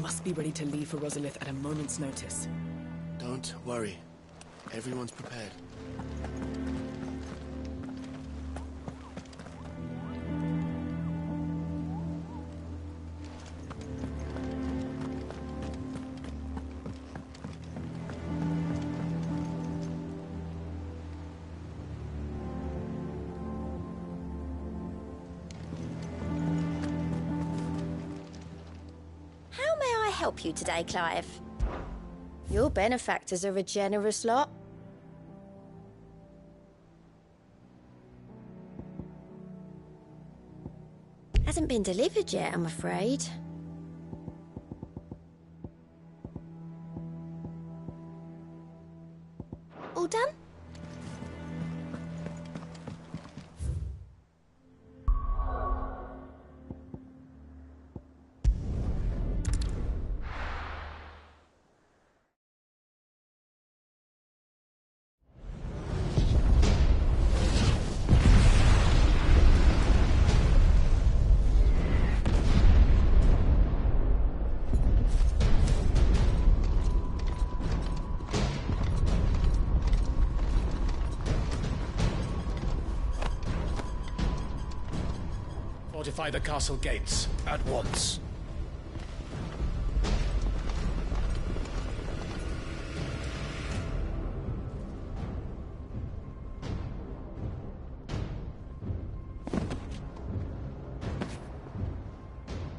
must be ready to leave for Rosalith at a moment's notice. Don't worry. Everyone's prepared. Help you today, Clive? Your benefactors are a generous lot. Hasn't been delivered yet, I'm afraid. All done? Fortify the castle gates at once.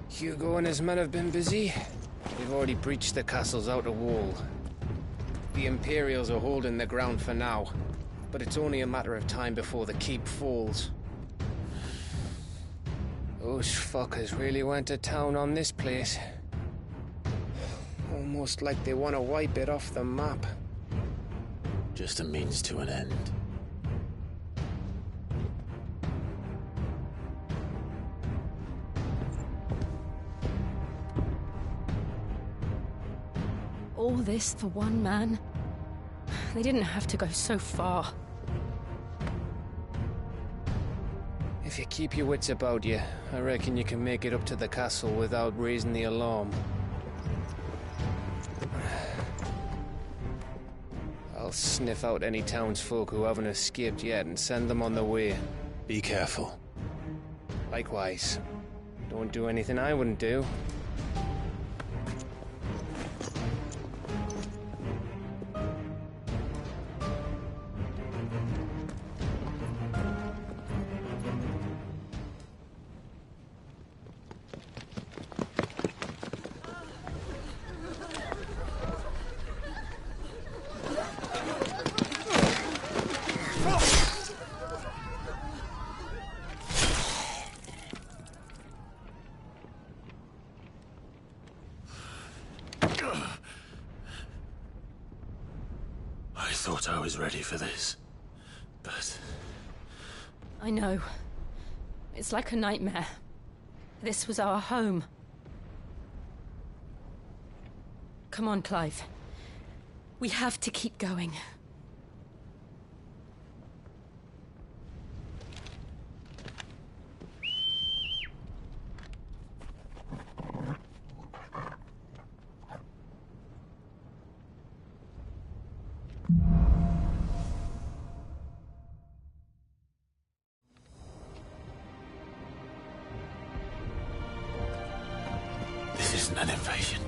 Hugo and his men have been busy. They've already breached the castle's outer wall. The Imperials are holding the ground for now, but it's only a matter of time before the keep falls. Those fuckers really went to town on this place. Almost like they want to wipe it off the map. Just a means to an end. All this for one man? They didn't have to go so far. If you keep your wits about you, I reckon you can make it up to the castle without raising the alarm. I'll sniff out any townsfolk who haven't escaped yet and send them on their way. Be careful. Likewise. Don't do anything I wouldn't do. I thought I was ready for this, but... I know. It's like a nightmare. This was our home. Come on, Clive. We have to keep going. This isn't an invasion.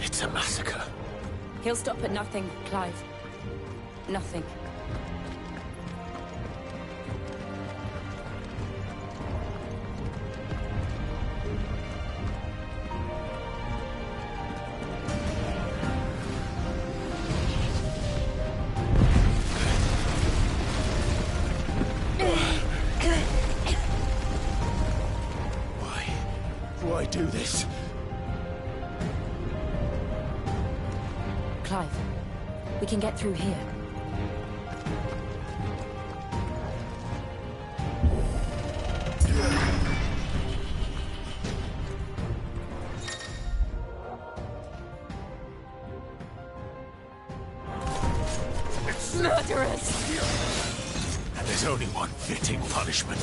It's a massacre. He'll stop at nothing, Clive. Nothing. Why do this? Clive, we can get through here. Murderers! And there's only one fitting punishment.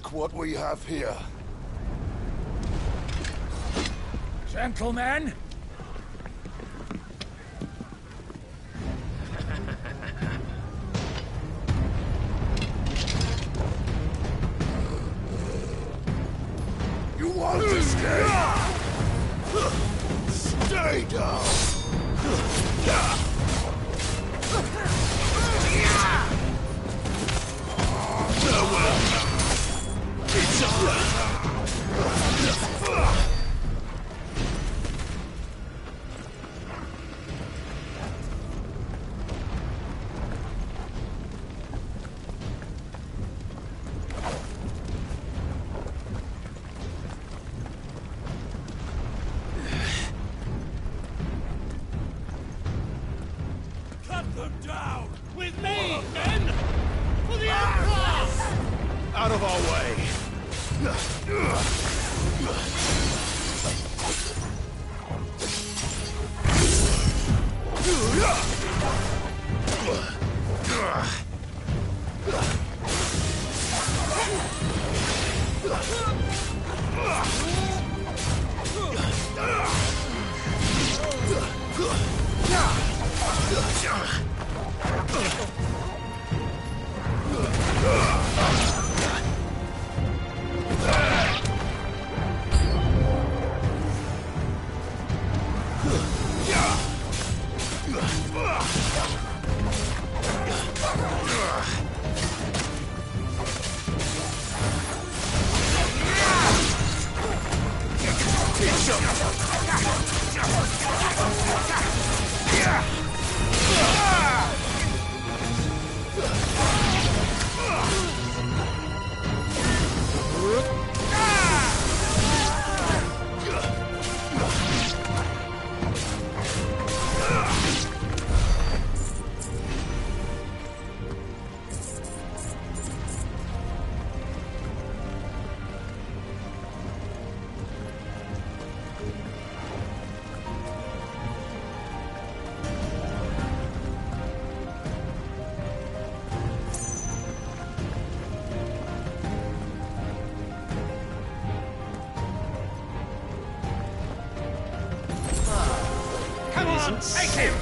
Look what we have here. Gentlemen! You want to stay? Stay down! Cut them down! With me, men! For the Emperor! Out of our way! Take him!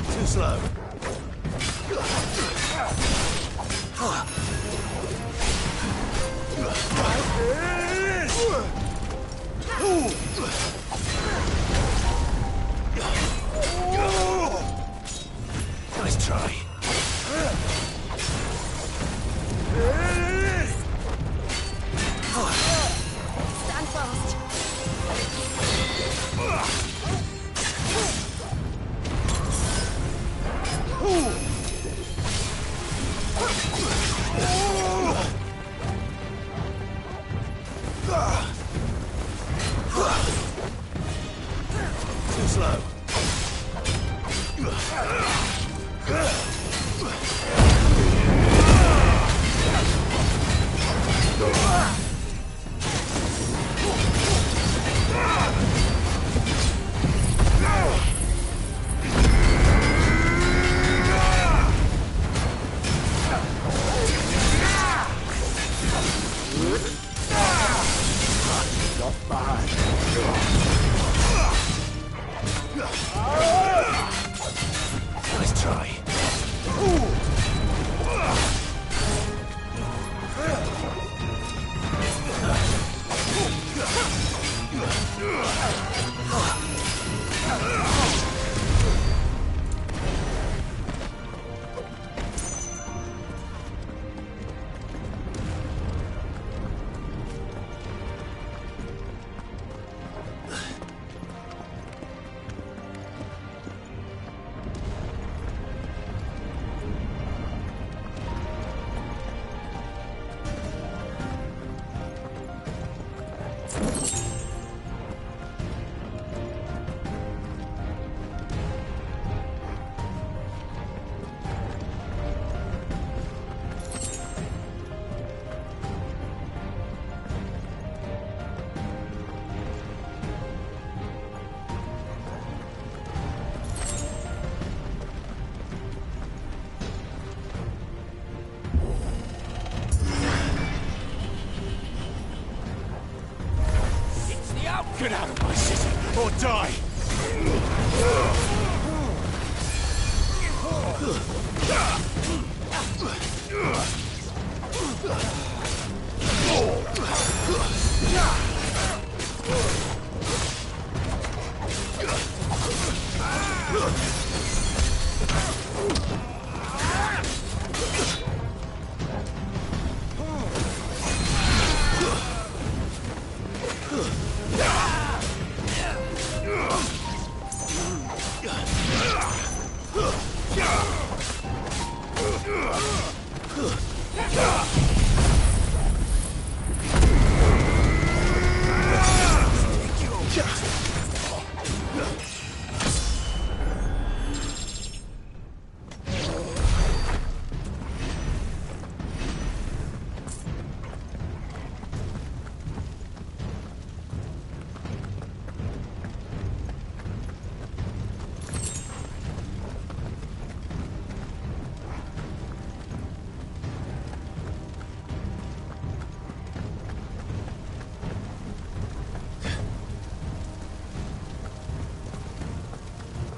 Too slow. Nice try. Stand fast. Get out of my city, or die!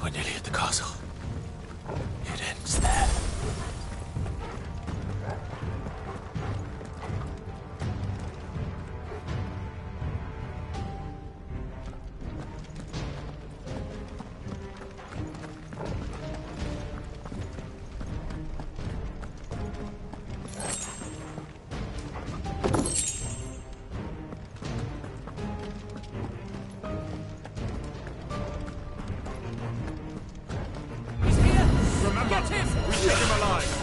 We're nearly at the castle. It ends there. Get him! We take him alive!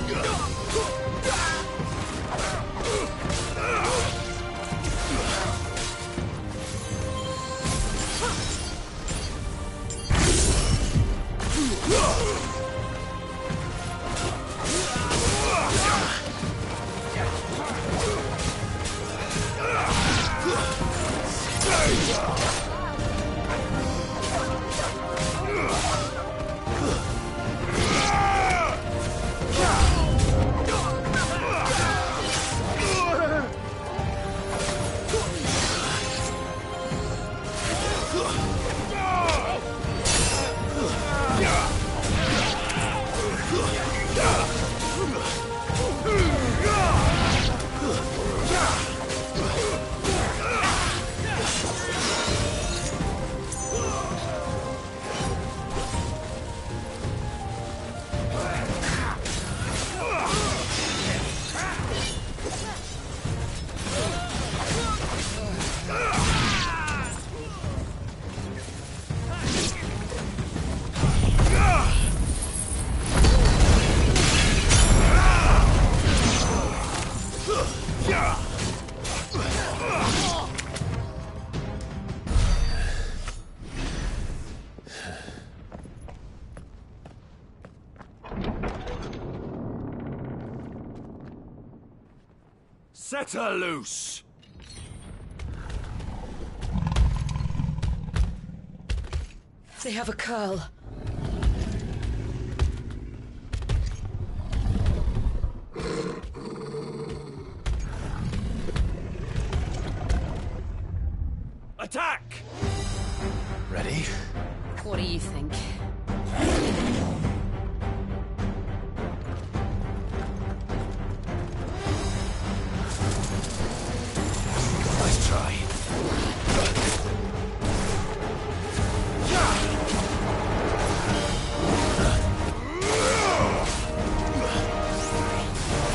Set her loose! They have a curl. Attack! Ready? What do you think? Nice try.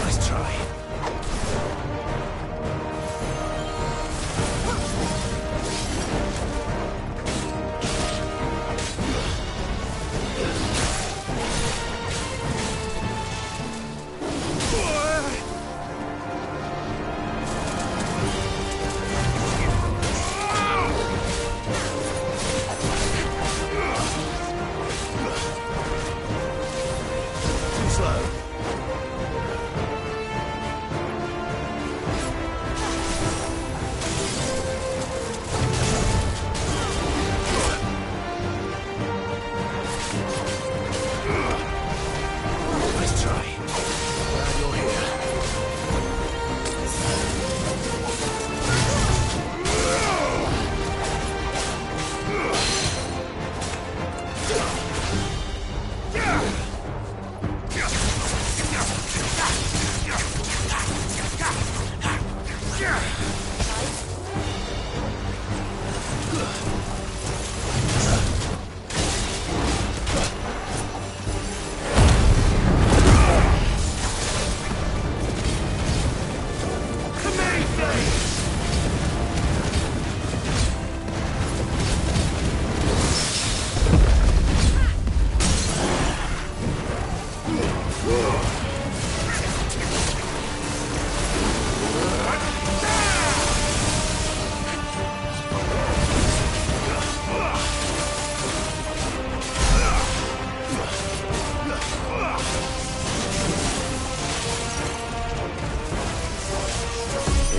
Nice try.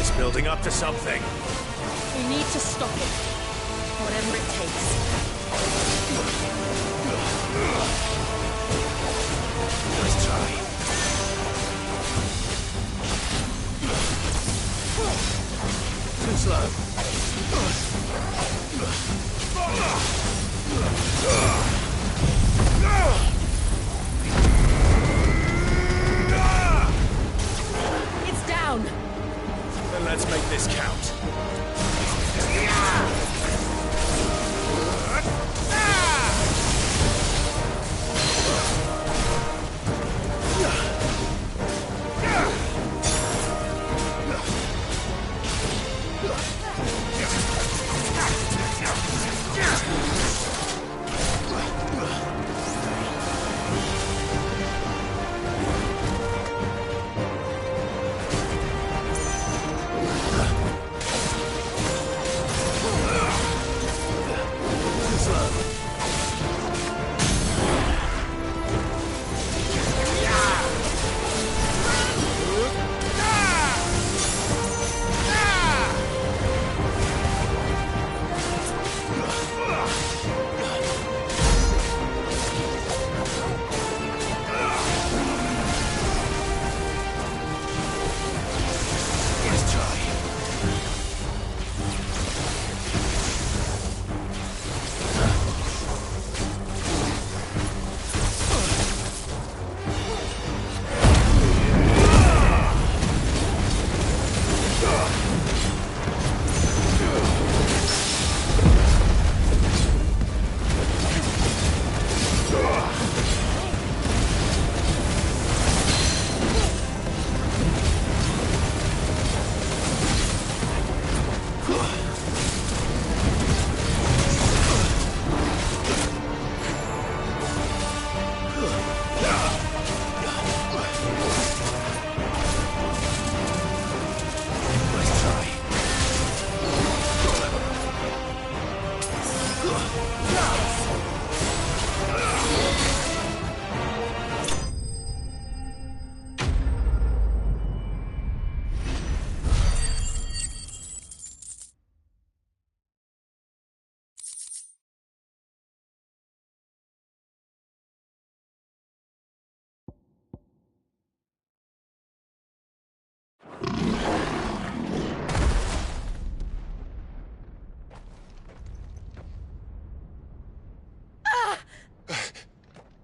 It's building up to something. We need to stop it. Whatever it takes. Let's try. Too slow. It's down. Then let's make this count.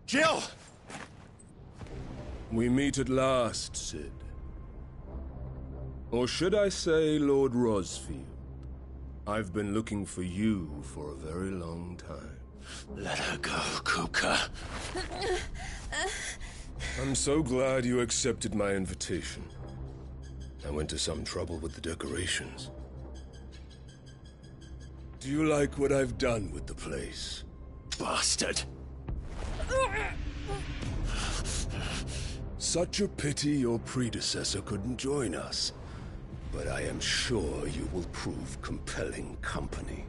Jill! We meet at last, Cid. Or should I say, Lord Rosfield? I've been looking for you for a very long time. Let her go, Kupka. I'm so glad you accepted my invitation. I went to some trouble with the decorations. Do you like what I've done with the place? Bastard. Such a pity your predecessor couldn't join us. But I am sure you will prove compelling company.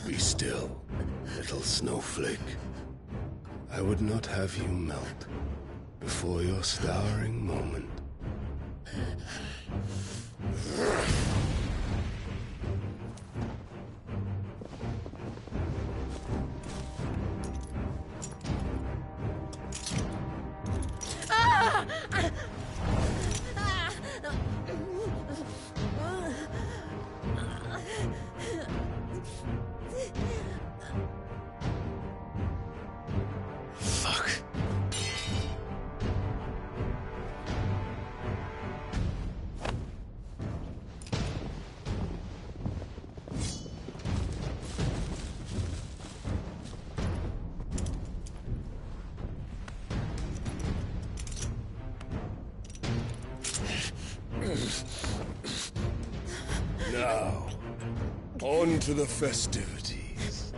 Be still, little snowflake. I would not have you melt before your starring moment. Fuck. Now, on to the festivities.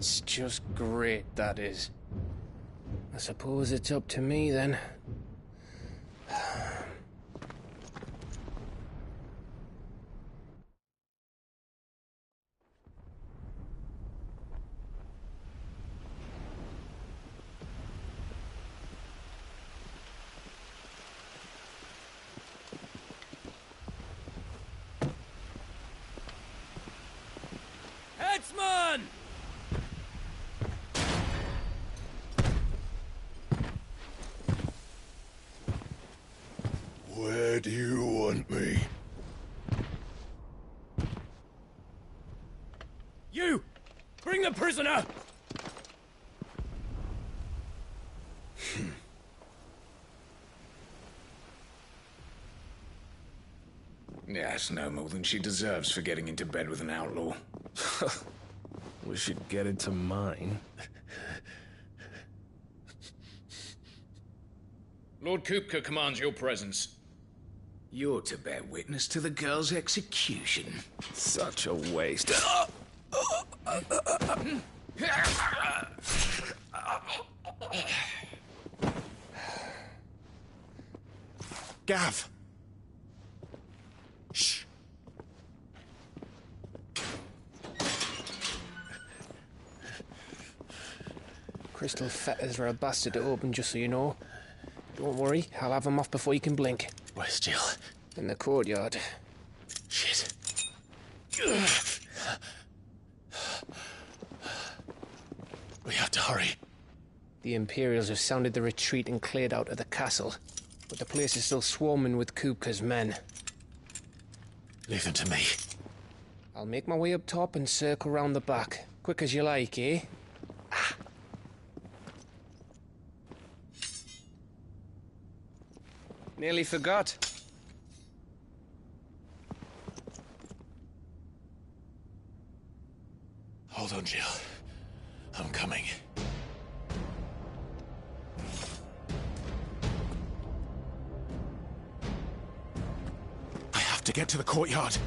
That's just great, that is. I suppose it's up to me, then. Headsman! Where do you want me? You! Bring the prisoner! Yes, no more than she deserves for getting into bed with an outlaw. We should get into mine. Lord Kupka commands your presence. You're to bear witness to the girl's execution. Such a waste. Gav! Shh! Crystal fetters are a bastard to open, just so you know. Don't worry, I'll have them off before you can blink. Where's Jill? In the courtyard. Shit. We have to hurry. The Imperials have sounded the retreat and cleared out of the castle. But the place is still swarming with Kupka's men. Leave them to me. I'll make my way up top and circle round the back. Quick as you like, eh? Nearly forgot. Hold on, Jill. I'm coming. I have to get to the courtyard.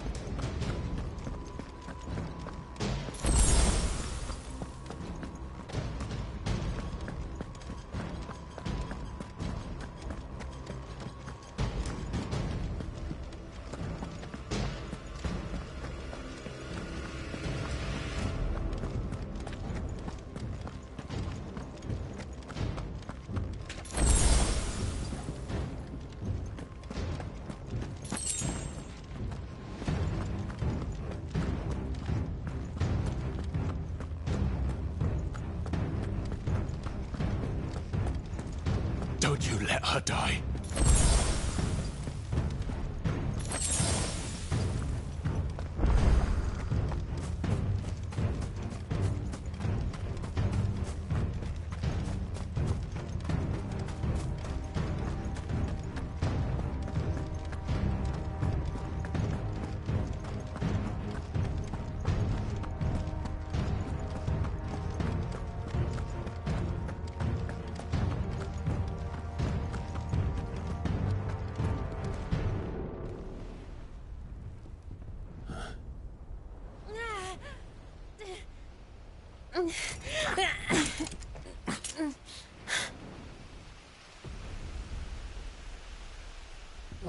Don't you let her die.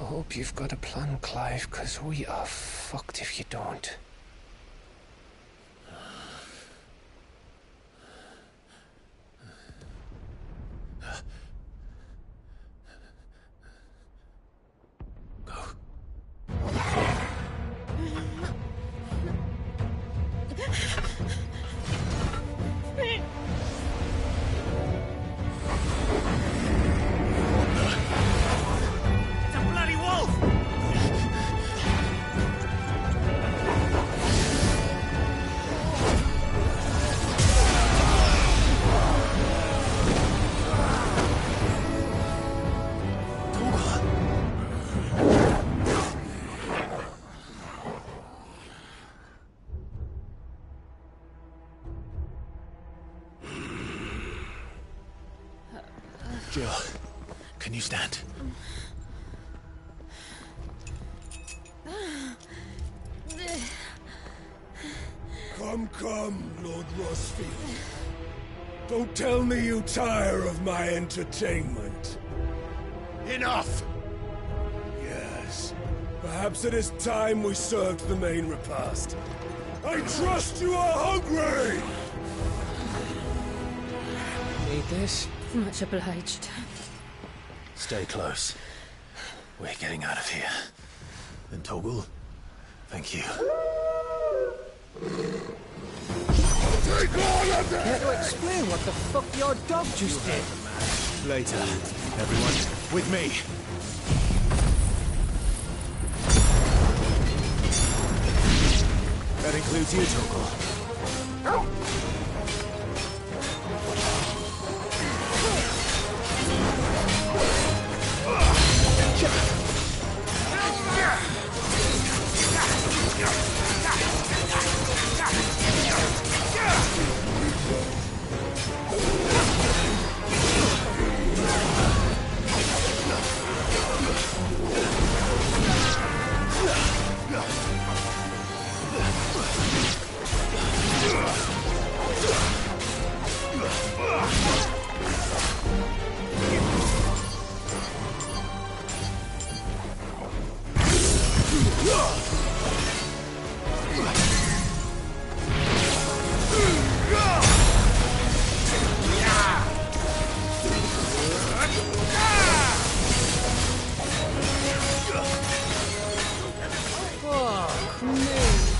I hope you've got a plan, Clive, because we are fucked if you don't. It's a bloody wolf! Jill, can you stand? Come, Lord Rosfield. Don't tell me you tire of my entertainment. Enough! Yes. Perhaps it is time we served the main repast. I trust you are hungry! Need this? Much obliged. Stay close. We're getting out of here. And Toggle, thank you. Take all of them! Care to explain what the fuck your dog just did? Later, everyone, with me. That includes you, Toggle.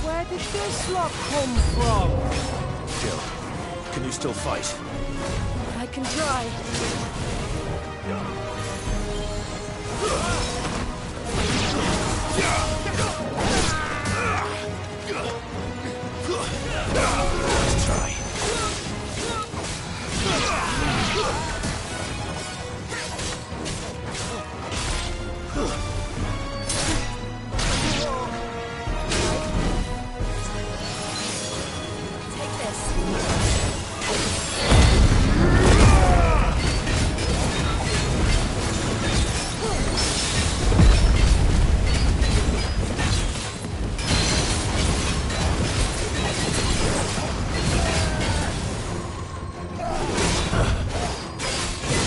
Where did this lot come from? Jill, can you still fight? I can try. Let's try. Take this.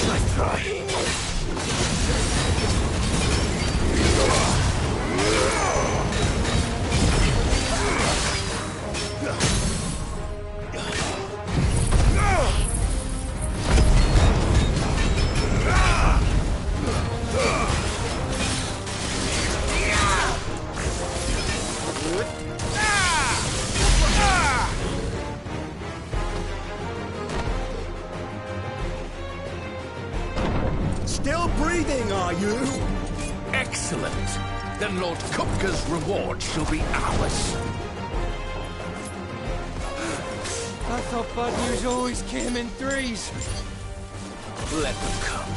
Nice try. Still breathing, are you? Excellent. Then Lord Kupka's reward shall be ours. I thought bad news always came in threes. Let them come.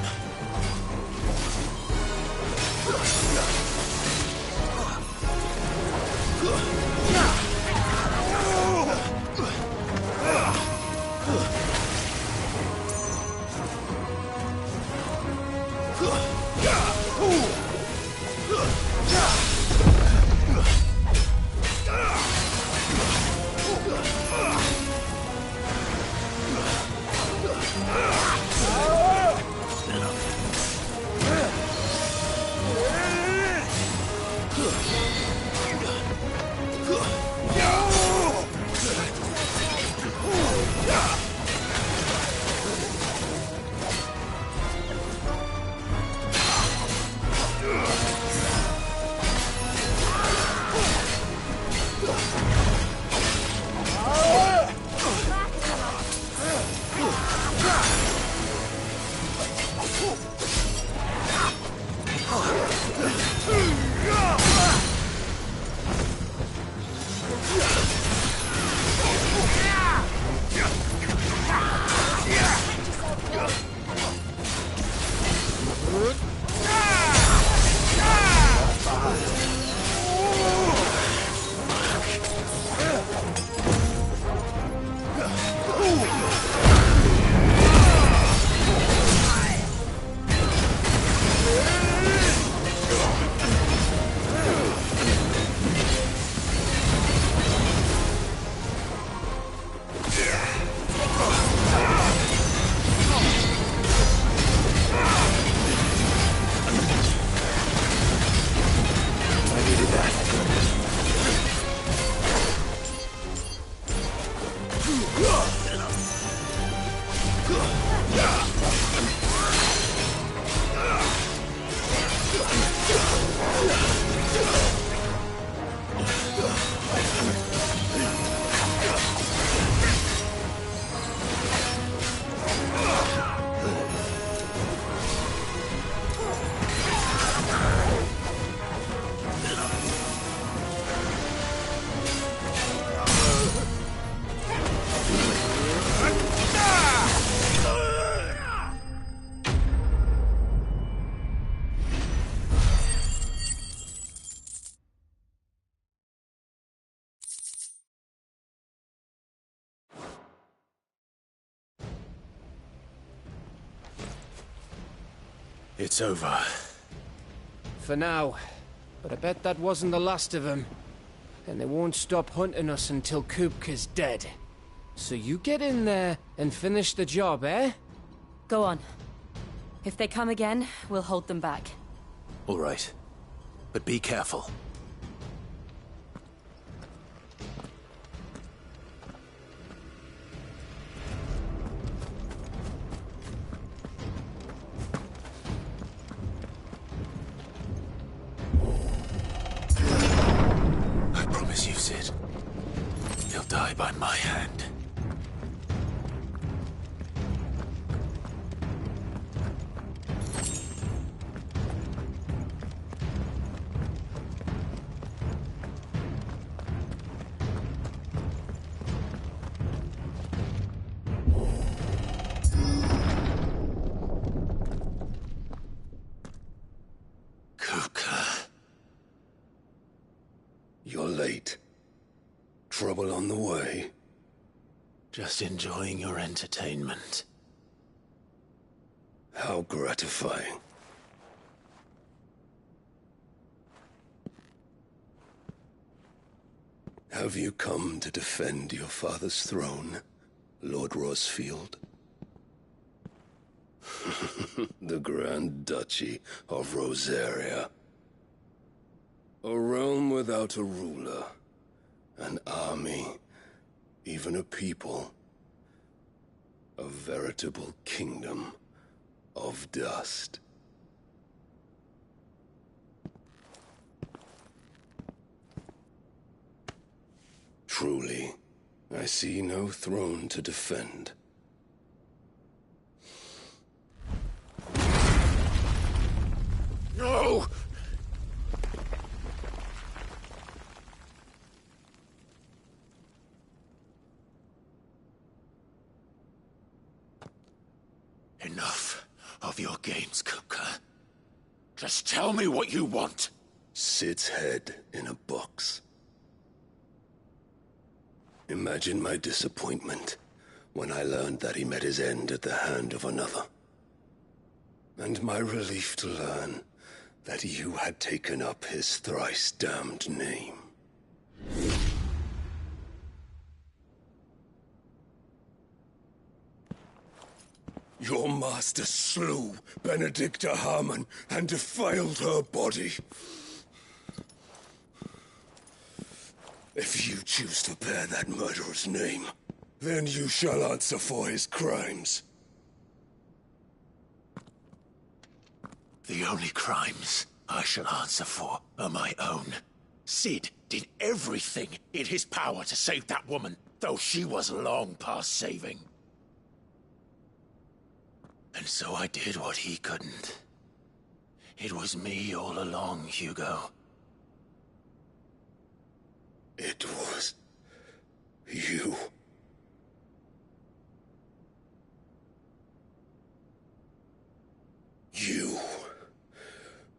It's over. For now. But I bet that wasn't the last of them. And they won't stop hunting us until Kupka's dead. So you get in there and finish the job, eh? Go on. If they come again, we'll hold them back. All right. But be careful. I promise you, Sid. He'll die by my hand. You're late. Trouble on the way? Just enjoying your entertainment. How gratifying. Have you come to defend your father's throne, Lord Rosfield? The Grand Duchy of Rosaria. A realm without a ruler, an army, even a people. A veritable kingdom of dust. Truly, I see no throne to defend. No! Enough of your games, Kupka. Just tell me what you want. Sid's head in a box. Imagine my disappointment when I learned that he met his end at the hand of another. And my relief to learn that you had taken up his thrice-damned name. Your master slew Benedicta Harmon and defiled her body. If you choose to bear that murderer's name, then you shall answer for his crimes. The only crimes I shall answer for are my own. Sid did everything in his power to save that woman, though she was long past saving. And so I did what he couldn't. It was me all along, Hugo. It was you.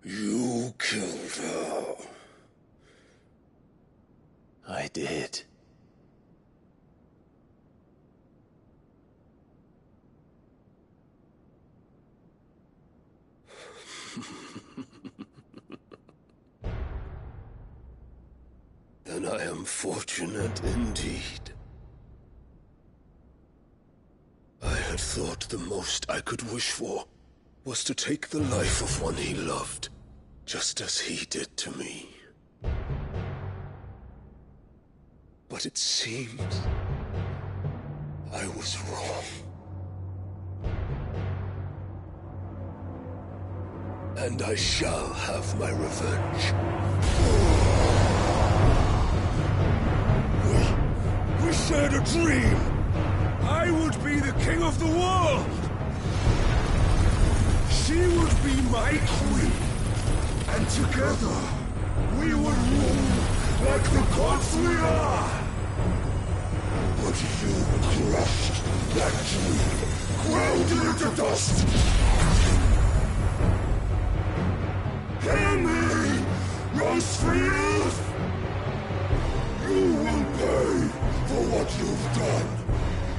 You killed her. I did. Then I am fortunate indeed. I had thought the most I could wish for was to take the life of one he loved, just as he did to me. But it seems I was wrong. And I shall have my revenge. We shared a dream! I would be the king of the world! She would be my queen! And together, we would rule like the gods we are! But you crushed that dream, ground it into dust! Hear me, Rosefield! You will pay for what you've done!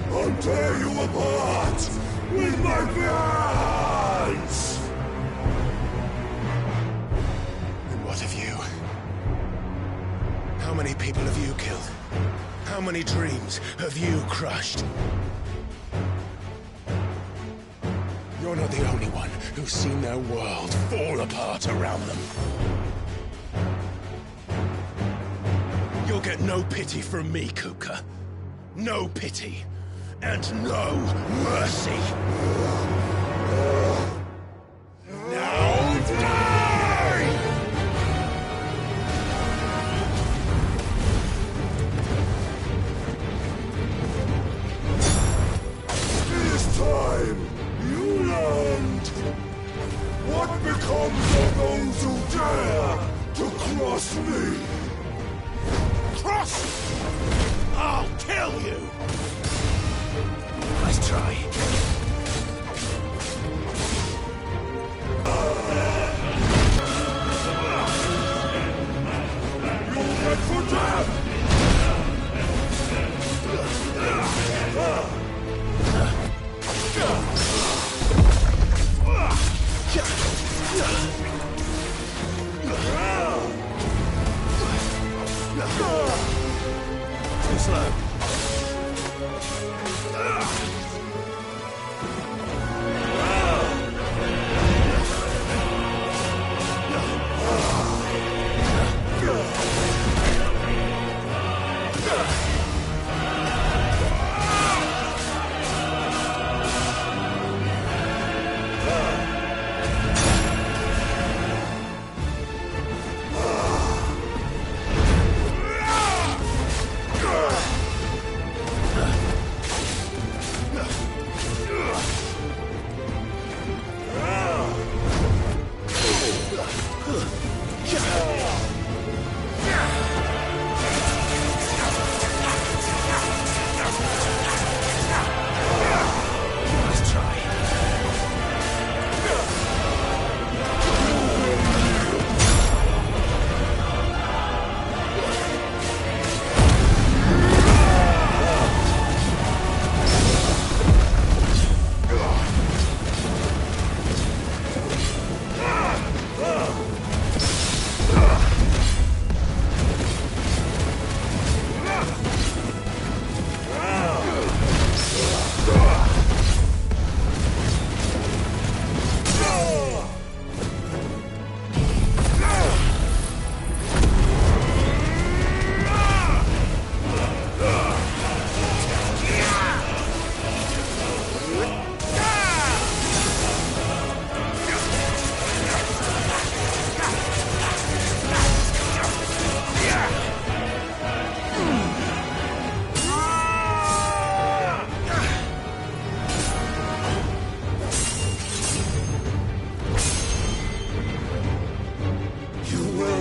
I'll tear you apart with my hands! And what of you? How many people have you killed? How many dreams have you crushed? You're not the only one who's seen their world fall apart around them. You'll get no pity from me, Kupka. No pity. And no mercy. Now die! This time, you learned what becomes of those who dare to cross me. Cross! I'll kill you! Nice try. You're meant for death! Too slow.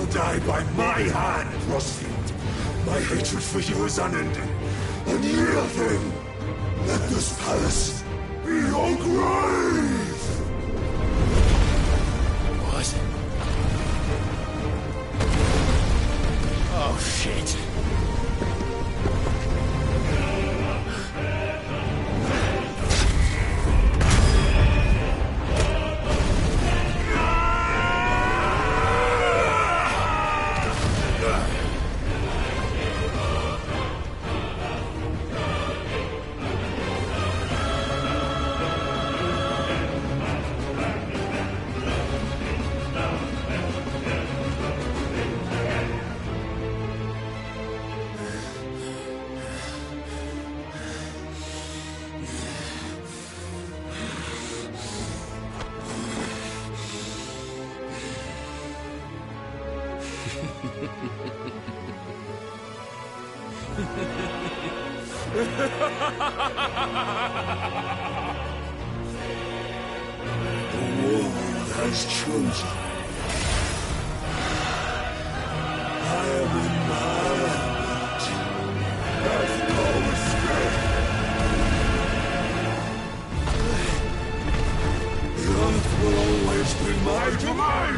Die by my hand, Rosefield. My hatred for you is unending. Unyielding. Let this palace be your grave! What? Oh, shit. world has chosen. I am in my element. There's no escape. The earth will always be my domain.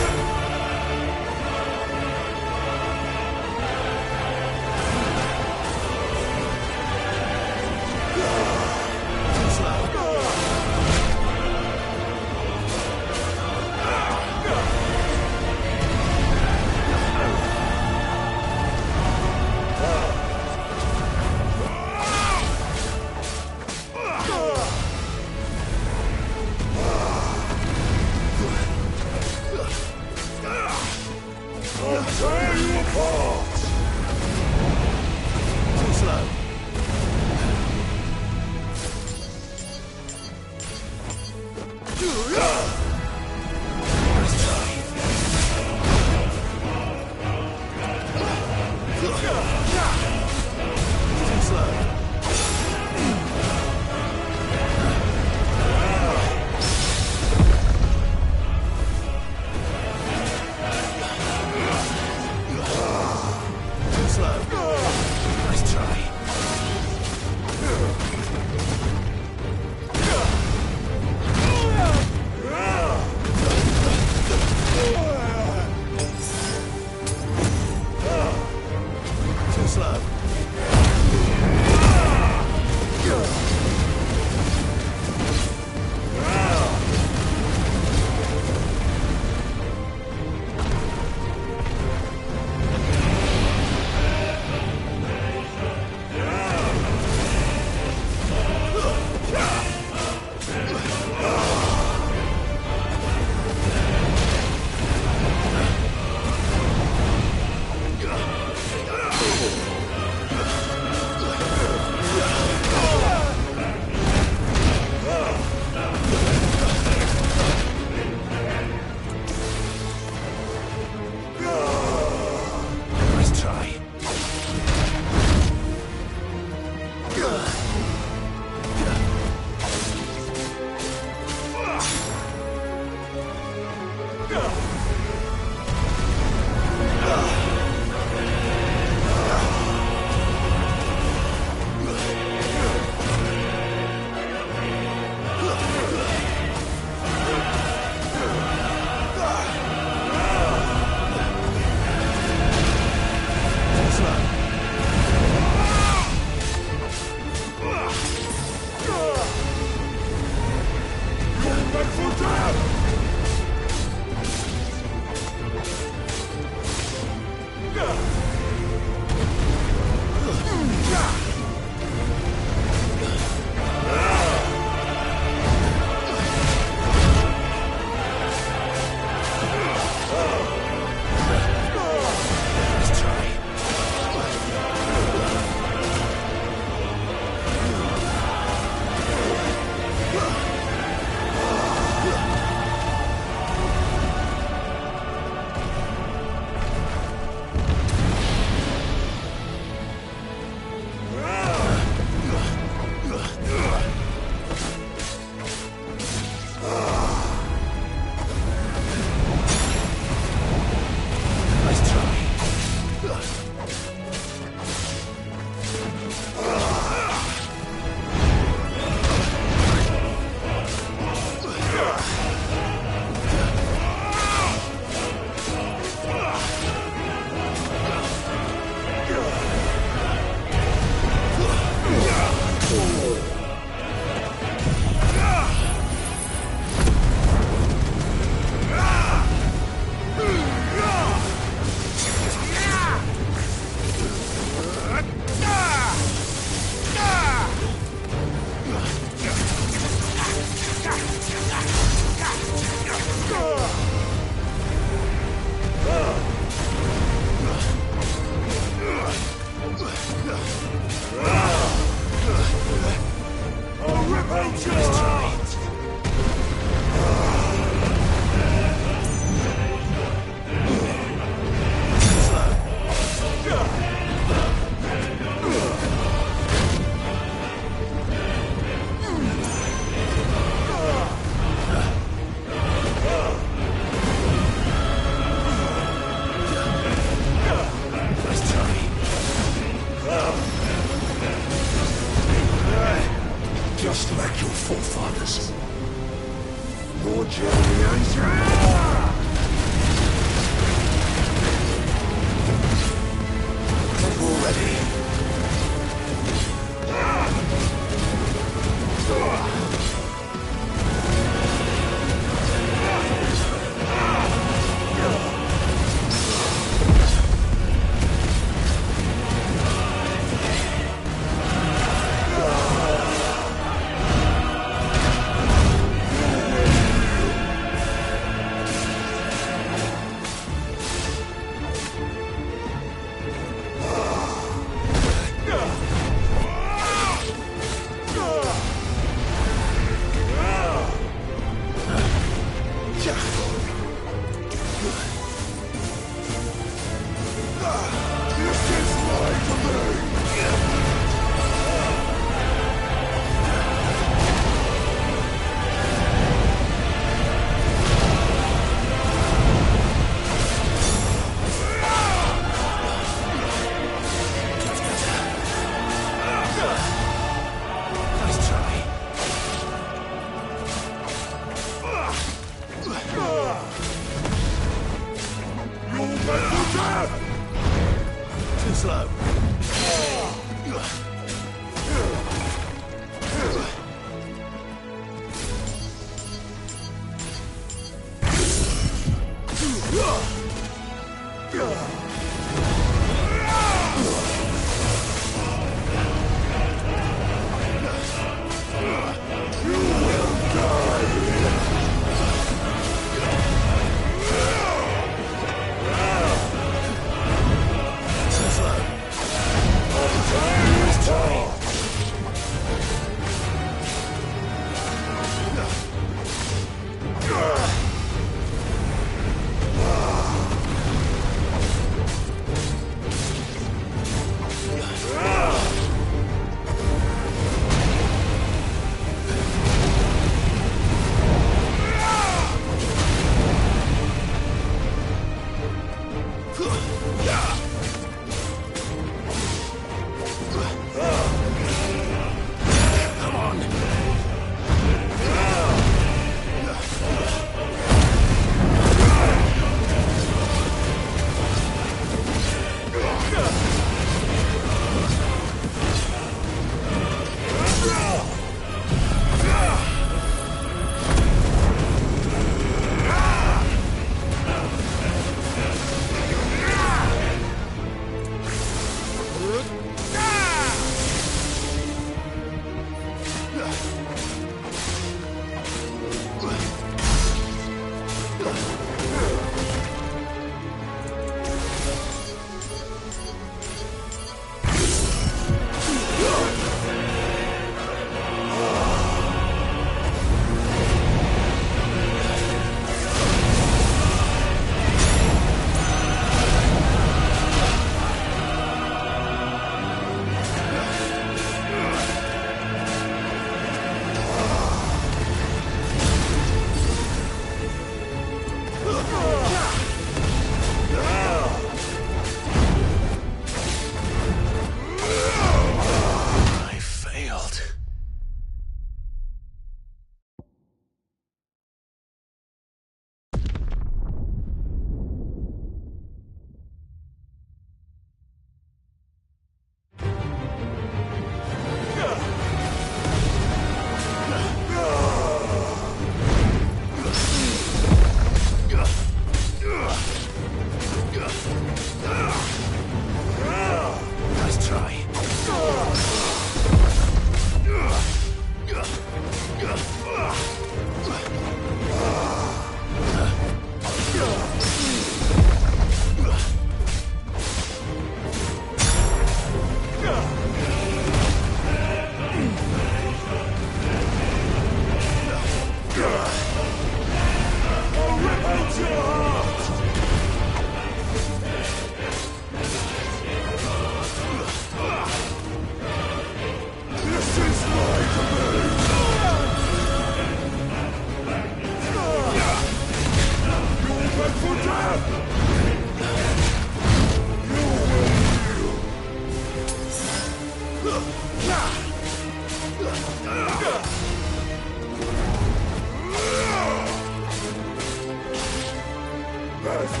Nice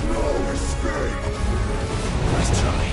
try. Nice try.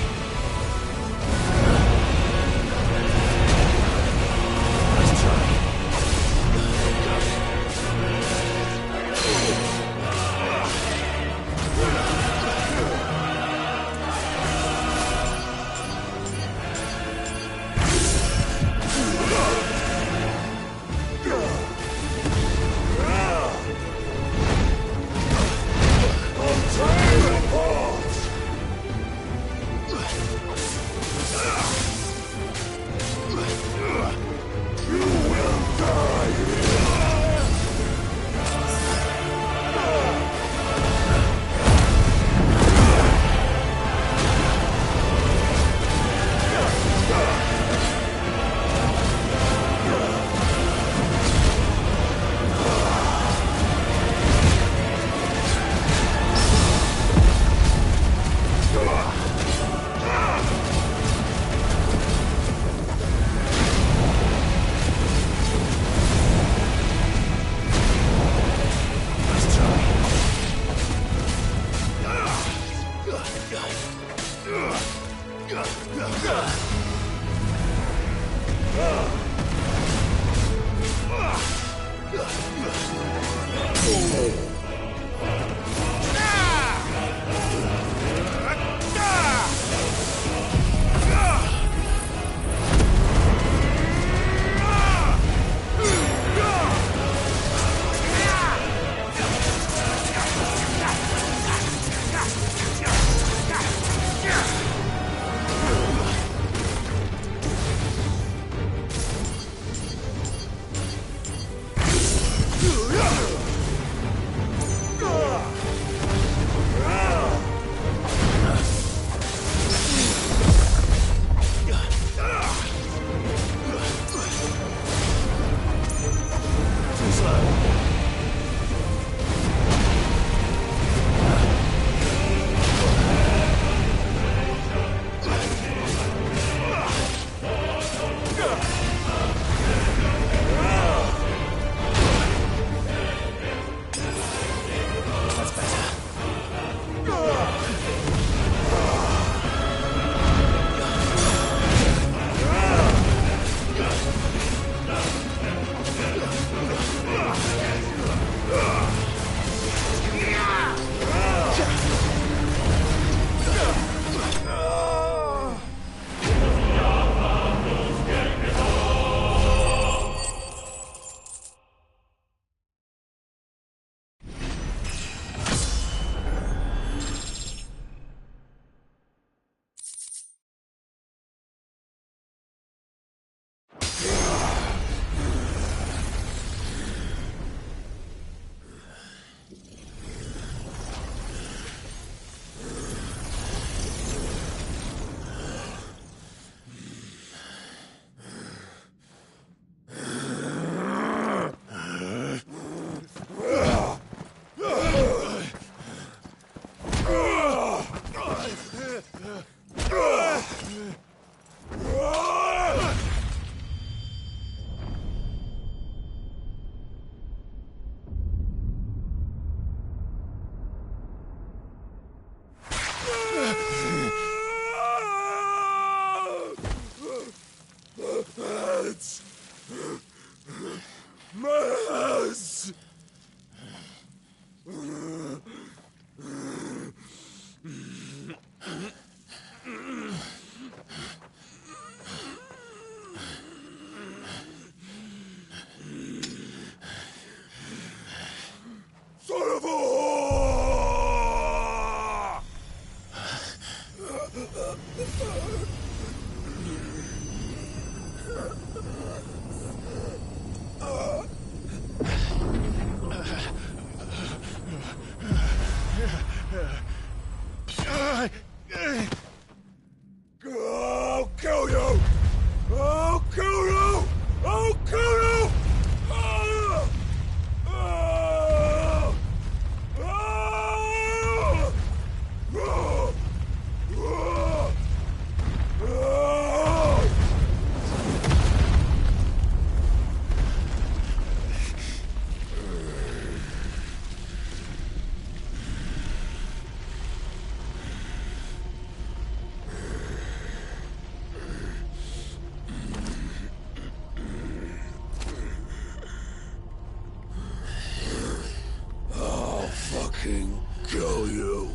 fucking kill you.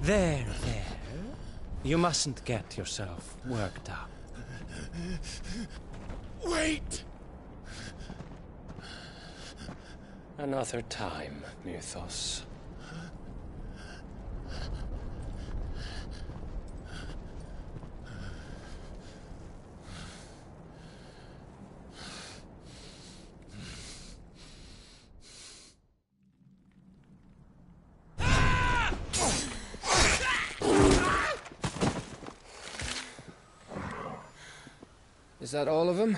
There. You mustn't get yourself worked up. Wait! Another time, Mythos. Is that all of them?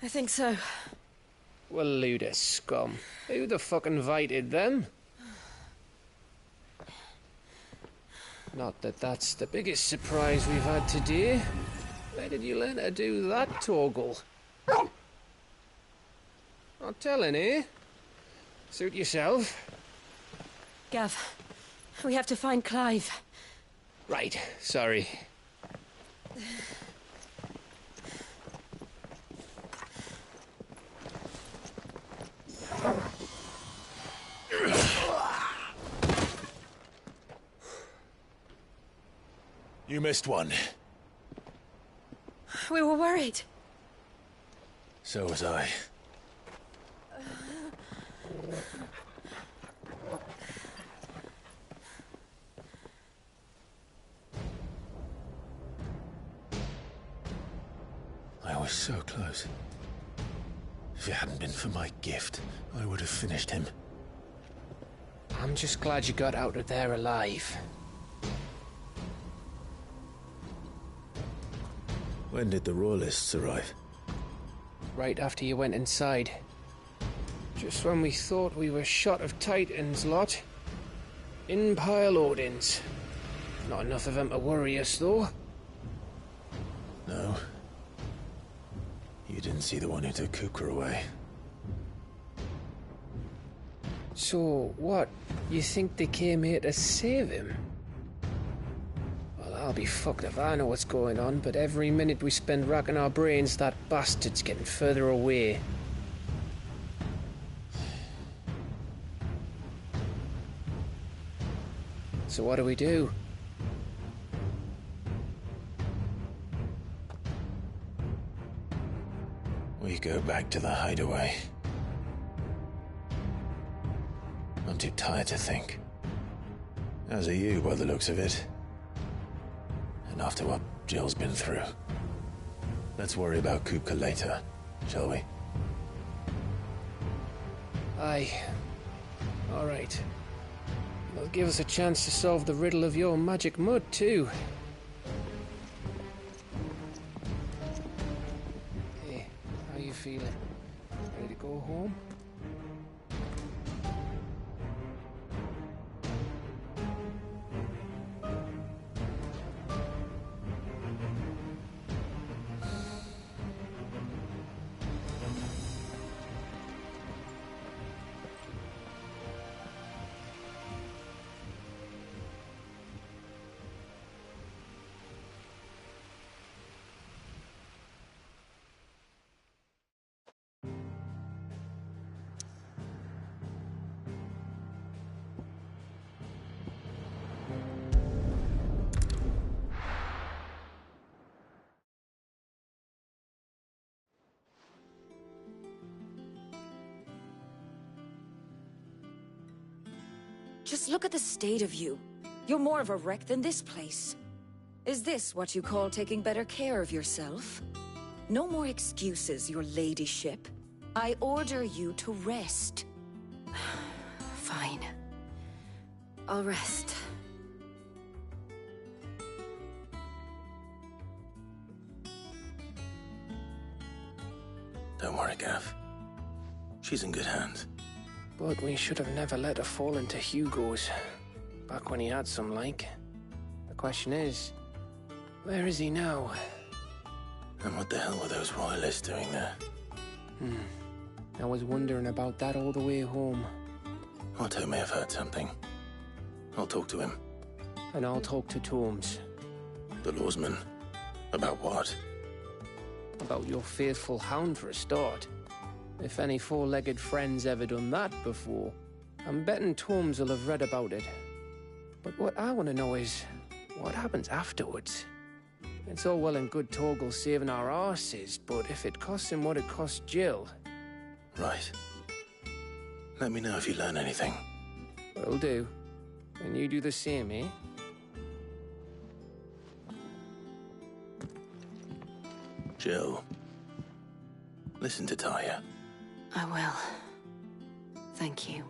I think so. Well, load of scum. Who the fuck invited them? Not that that's the biggest surprise we've had today. Where did you learn to do that, Torgal? Not telling, eh? Suit yourself. Gav, we have to find Clive. Right, sorry. You missed one. We were worried. So was I. I was so close. If it hadn't been for my gift, I would have finished him. I'm just glad you got out of there alive. When did the Royalists arrive? Right after you went inside. Just when we thought we were shot of Titans, lot. In pile Odins. Not enough of them to worry us, though. No. You didn't see the one who took Kupka away. So, what? You think they came here to save him? Well, I'll be fucked if I know what's going on, but every minute we spend racking our brains, that bastard's getting further away. So what do we do? We go back to the hideaway. I'm too tired to think. As are you, by the looks of it. And after what Jill's been through. Let's worry about Kupka later, shall we? Aye. All right. It'll give us a chance to solve the riddle of your magic mud, too. Hey, how you feeling? Ready to go home? Just look at the state of you. You're more of a wreck than this place. Is this what you call taking better care of yourself? No more excuses, your ladyship. I order you to rest. Fine. I'll rest. Don't worry, Gav. She's in good hands. But we should have never let her fall into Hugo's. Back when he had some like. The question is, where is he now? And what the hell were those royalists doing there? I was wondering about that all the way home. Otto may have heard something. I'll talk to him. And I'll talk to Tomes. The lawsman. About what? About your faithful hound for a start. If any four-legged friend's ever done that before, I'm betting Torms will have read about it. But what I want to know is, what happens afterwards? It's all well and good Torgal saving our arses, but if it costs him what it cost Jill... Right. Let me know if you learn anything. Will do. And you do the same, eh? Jill, listen to Taya. I will. Thank you.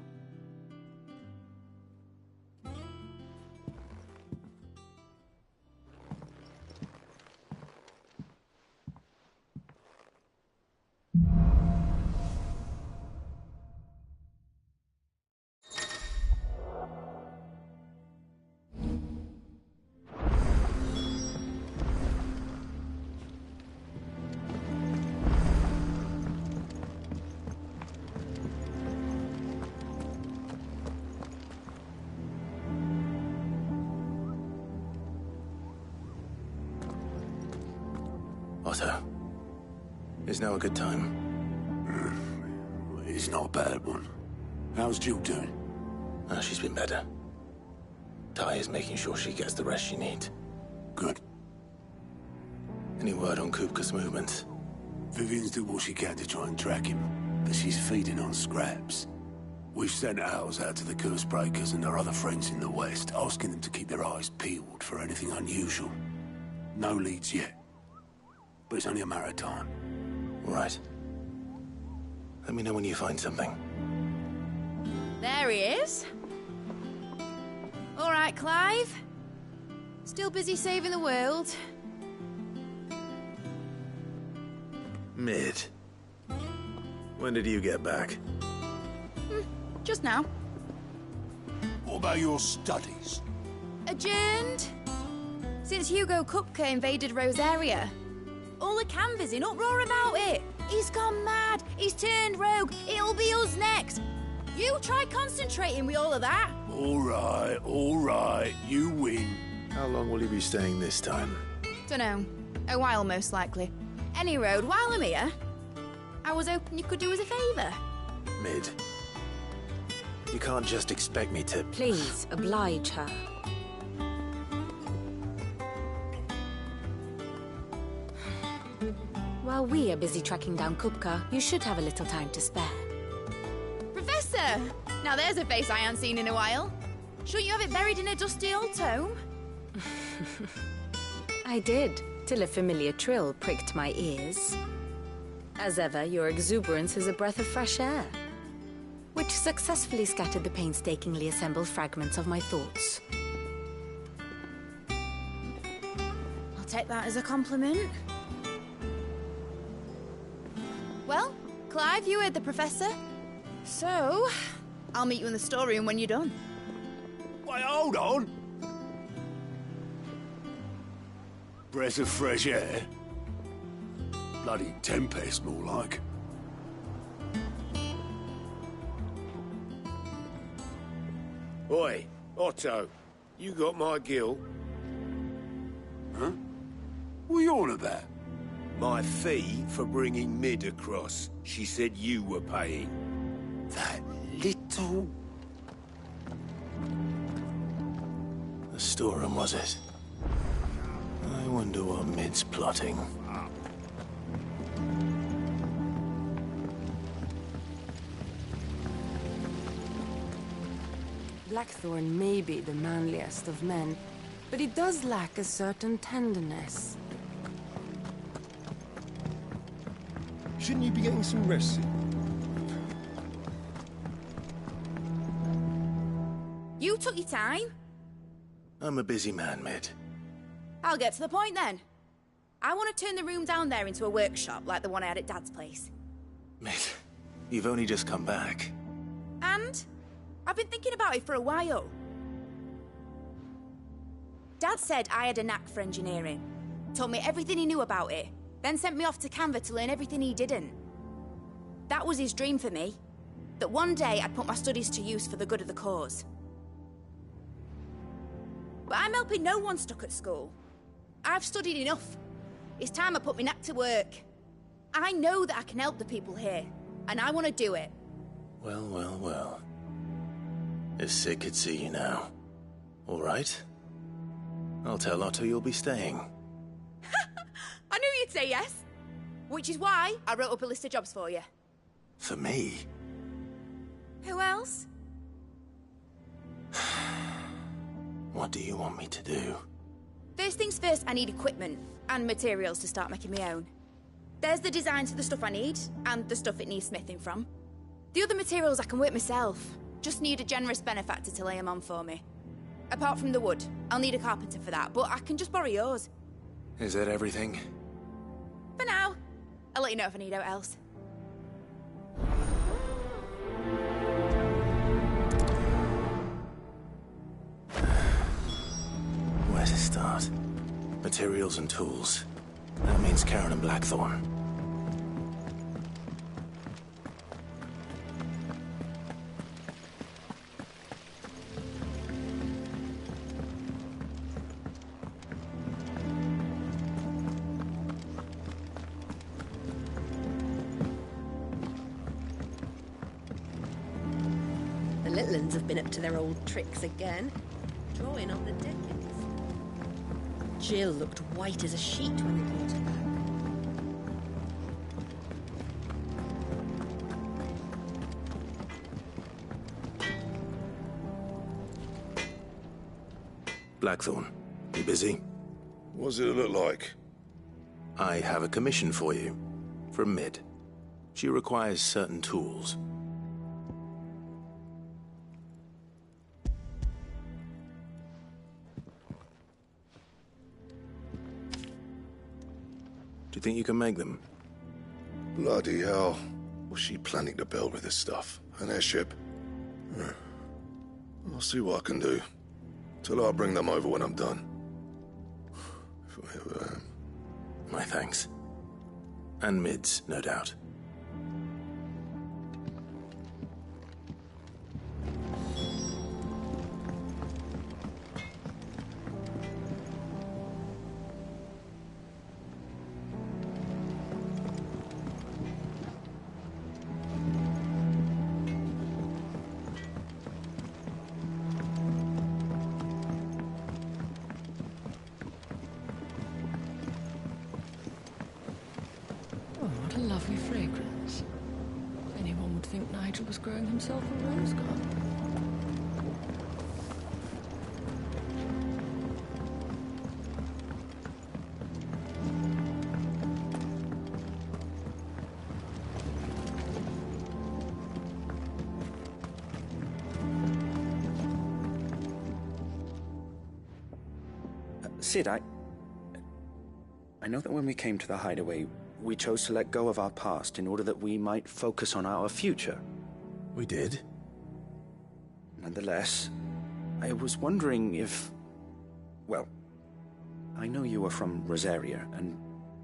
Otto, is now a good time? It's not a bad one. How's Jill doing? She's been better. Taya's making sure she gets the rest she needs. Good. Any word on Kupka's movements? Vivian's did what she can to try and track him, but she's feeding on scraps. We've sent ours out to the Cursebreakers and our other friends in the West, asking them to keep their eyes peeled for anything unusual. No leads yet. But it's only a matter of time. Right. Let me know when you find something. There he is. All right, Clive. Still busy saving the world. Mid. When did you get back? Just now. What about your studies? Adjourned. Since Hugo Kupka invaded Rosaria. All the canvas in uproar about it. He's gone mad. He's turned rogue. It'll be us next. You try concentrating with all of that. All right. You win. How long will you be staying this time? Dunno. A while, most likely. Any road, while I'm here, I was hoping you could do us a favour. Mid. You can't just expect me to... Please, oblige her. While we are busy tracking down Kupka, you should have a little time to spare. Professor! Now there's a face I haven't seen in a while. Shouldn't you have it buried in a dusty old tome? I did, till a familiar trill pricked my ears. As ever, your exuberance is a breath of fresh air, which successfully scattered the painstakingly assembled fragments of my thoughts. I'll take that as a compliment. Well, Clive, you heard the Professor. So, I'll meet you in the storeroom when you're done. Wait, hold on. Breath of fresh air. Bloody tempest, more like. Oi, Otto, you got my gill? Huh? What are you on about? My fee for bringing Mid across. She said you were paying. That little... The storeroom, was it? I wonder what Mid's plotting. Blackthorn may be the manliest of men, but he does lack a certain tenderness. Shouldn't you be getting some rest? You took your time. I'm a busy man, Mid. I'll get to the point then. I want to turn the room down there into a workshop like the one I had at Dad's place. Mid, you've only just come back. And I've been thinking about it for a while. Dad said I had a knack for engineering. Told me everything he knew about it. Then sent me off to Canva to learn everything he didn't. That was his dream for me. That one day I'd put my studies to use for the good of the cause. But I'm helping no one stuck at school. I've studied enough. It's time I put my neck to work. I know that I can help the people here, and I want to do it. Well, well, well. If Cid could see you now. All right? I'll tell Otto you'll be staying. I knew you'd say yes. Which is why I wrote up a list of jobs for you. For me? Who else? What do you want me to do? First things first, I need equipment and materials to start making my own. There's the designs for the stuff I need, and the stuff it needs smithing from. The other materials I can work myself. Just need a generous benefactor to lay them on for me. Apart from the wood, I'll need a carpenter for that, but I can just borrow yours. Is that everything? For now. I'll let you know if I need out else. Where to start? Materials and tools. That means Karen and Blackthorn. The Litlans have been up to their old tricks again, drawing on the Dickens. Jill looked white as a sheet when they brought her back. Blackthorn, you busy? What's it look like? I have a commission for you. From Mid. She requires certain tools. Do you think you can make them? Bloody hell. What's she planning to build with this stuff? An airship? I'll see what I can do. Till I'll bring them over when I'm done. If I ever am. My thanks. And Mid's, no doubt. What a lovely fragrance. Anyone would think Nigel was growing himself a rose garden. Cid, I know that when we came to the hideaway, we chose to let go of our past in order that we might focus on our future. We did. Nonetheless, I was wondering if... Well, I know you are from Rosaria, and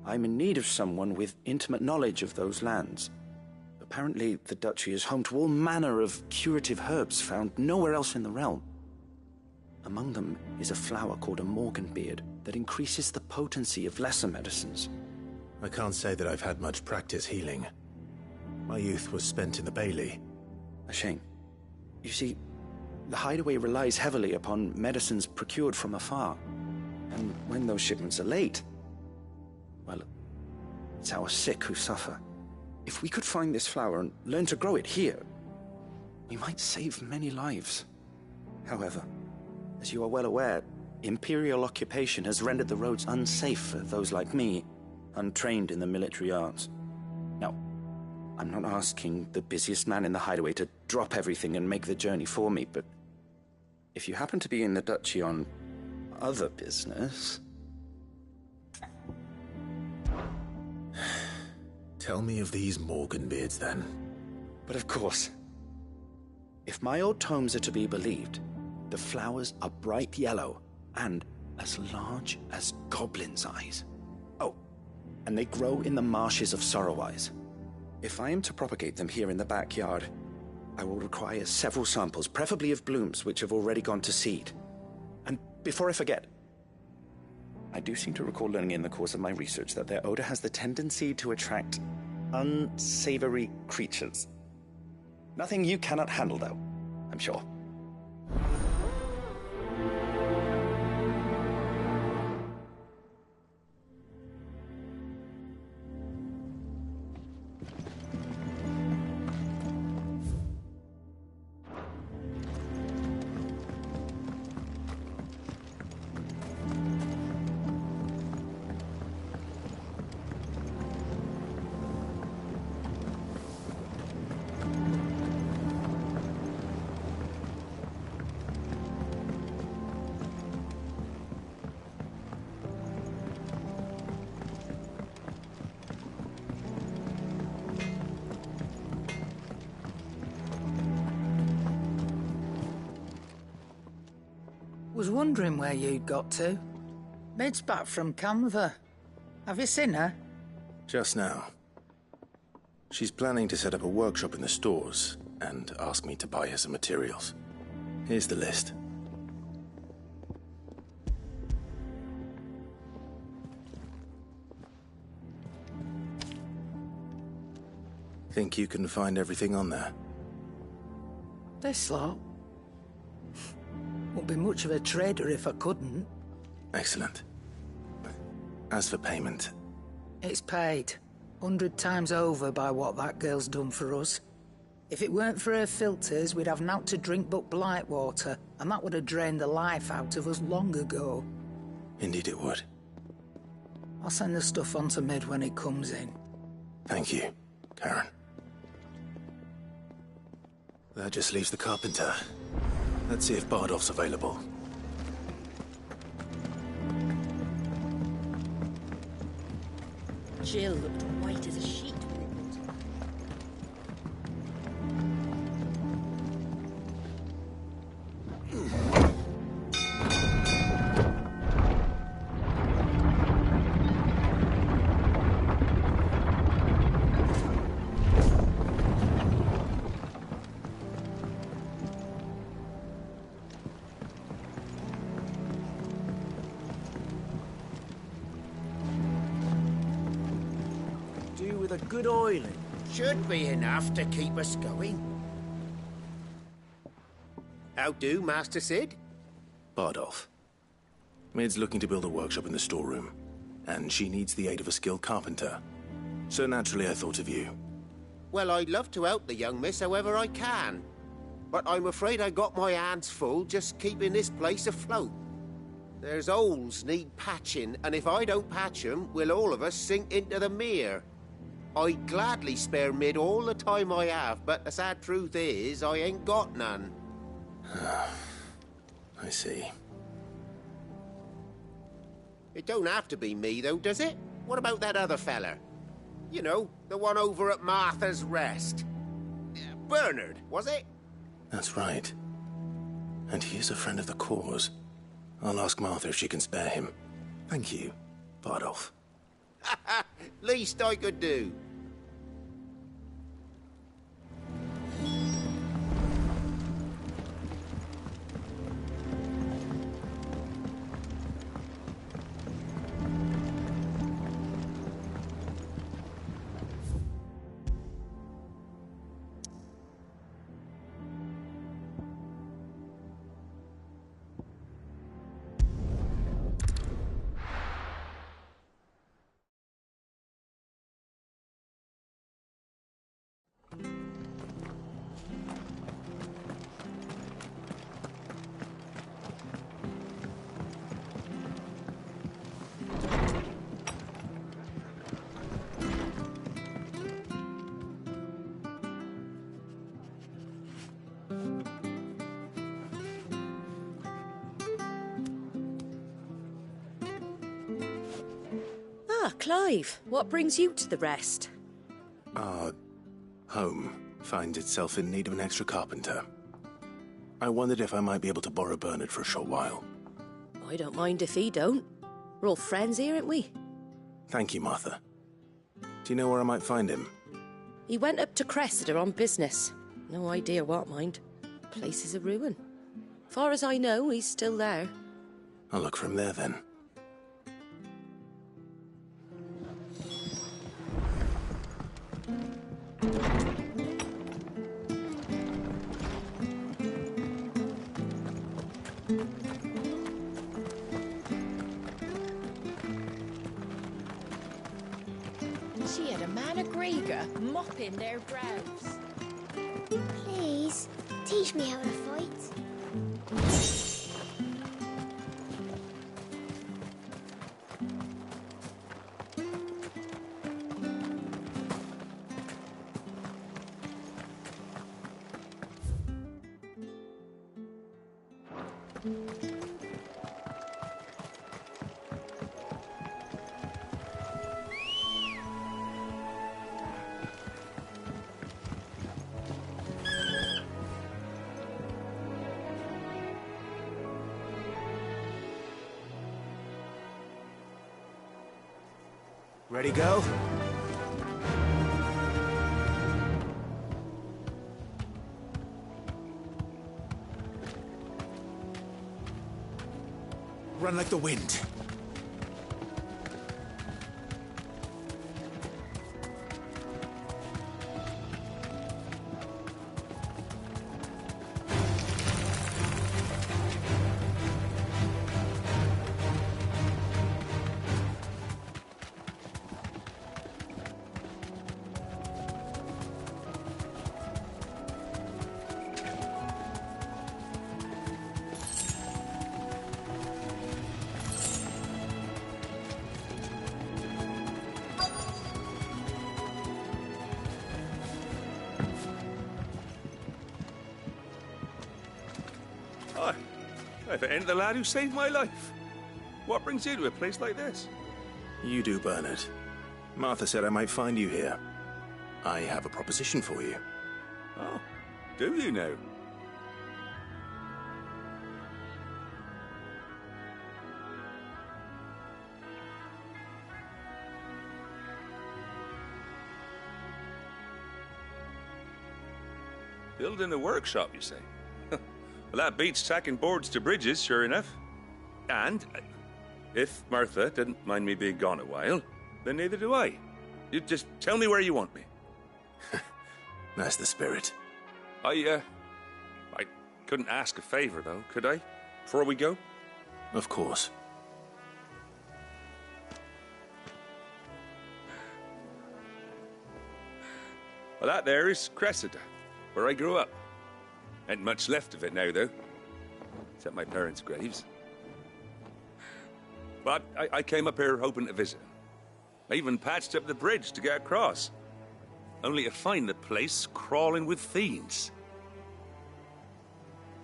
I'm in need of someone with intimate knowledge of those lands. Apparently, the Duchy is home to all manner of curative herbs found nowhere else in the realm. Among them is a flower called a Morganbeard that increases the potency of lesser medicines. I can't say that I've had much practice healing. My youth was spent in the Bailey. A shame. You see, the hideaway relies heavily upon medicines procured from afar. And when those shipments are late, well, it's our sick who suffer. If we could find this flower and learn to grow it here, we might save many lives. However, as you are well aware, Imperial occupation has rendered the roads unsafe for those like me, untrained in the military arts. Now, I'm not asking the busiest man in the hideaway to drop everything and make the journey for me, but if you happen to be in the Duchy on other business... Tell me of these Morganbeards, then. But of course. If my old tomes are to be believed, the flowers are bright yellow and as large as goblins' eyes. Oh, and they grow in the marshes of Sorrowwise. If I am to propagate them here in the backyard, I will require several samples, preferably of blooms which have already gone to seed. And before I forget, I do seem to recall learning in the course of my research that their odor has the tendency to attract unsavory creatures. Nothing you cannot handle, though, I'm sure. Was wondering where you'd got to. Mid's back from Canva. Have you seen her? Just now. She's planning to set up a workshop in the stores and asked me to buy her some materials. Here's the list. Think you can find everything on there? This lot? Wouldn't be much of a trader if I couldn't. Excellent. As for payment... It's paid. 100 times over by what that girl's done for us. If it weren't for her filters, we'd have naught to drink but blight water, and that would have drained the life out of us long ago. Indeed it would. I'll send the stuff on to Mid when it comes in. Thank you, Karen. That just leaves the carpenter. Let's see if Bardolph's available. Jill looked white as a sheet. With a good oiling, should be enough to keep us going. How do, Master Sid? Bardolph. Mid's looking to build a workshop in the storeroom, and she needs the aid of a skilled carpenter. So naturally I thought of you. Well, I'd love to help the young miss however I can. But I'm afraid I got my hands full just keeping this place afloat. There's holes need patching, and if I don't patch them, we'll all of us sink into the mere. I'd gladly spare Mid all the time I have, but the sad truth is, I ain't got none. I see. It don't have to be me, though, does it? What about that other fella? You know, the one over at Martha's Rest. Bernard, was it? That's right. And he is a friend of the cause. I'll ask Martha if she can spare him. Thank you, Bardolph. Least I could do. Clive, what brings you to the Rest? Our home finds itself in need of an extra carpenter. I wondered if I might be able to borrow Bernard for a short while. I don't mind if he don't. We're all friends here, aren't we? Thank you, Martha. Do you know where I might find him? He went up to Cressida on business. No idea what, mind. Place is a ruin. Far as I know, he's still there. I'll look for him there, then. She had a man of Grega mopping their brows. Please, teach me how to fight. Ready, go? Run like the wind. If it ain't the lad who saved my life. What brings you to a place like this? You do, Bernard. Martha said I might find you here. I have a proposition for you. Oh, do you now? Building a workshop, you say? Well, that beats tacking boards to bridges, sure enough. And if Martha didn't mind me being gone a while, then neither do I. You just tell me where you want me. That's the spirit. I couldn't ask a favor, though, could I? Before we go? Of course. Well, that there is Cressida, where I grew up. Ain't much left of it now, though. Except my parents' graves. But I came up here hoping to visit. I even patched up the bridge to get across. Only to find the place crawling with fiends.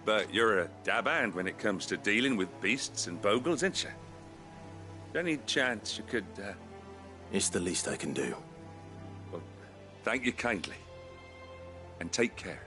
But you're a dab hand when it comes to dealing with beasts and bogles, ain't you? Any chance you could, It's the least I can do. Well, thank you kindly. And take care.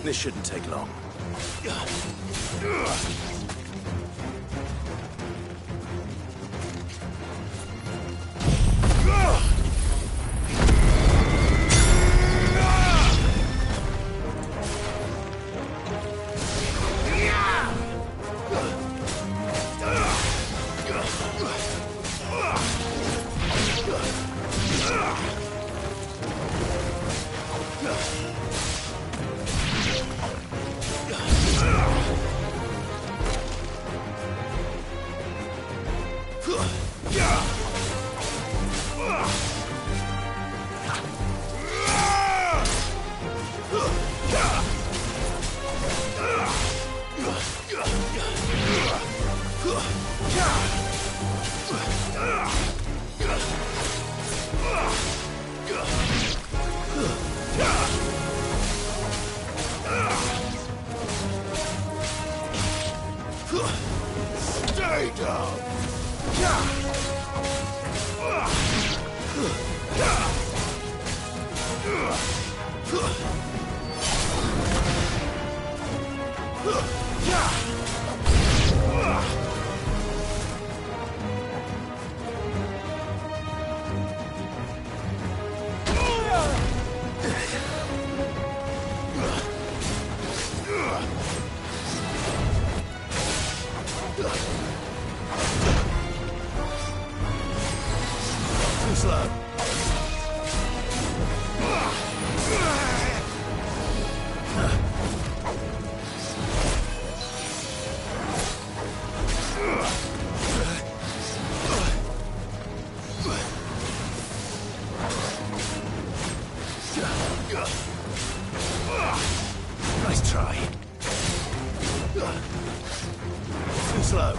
This shouldn't take long. Stay down! Too slow. Nice try. Too slow.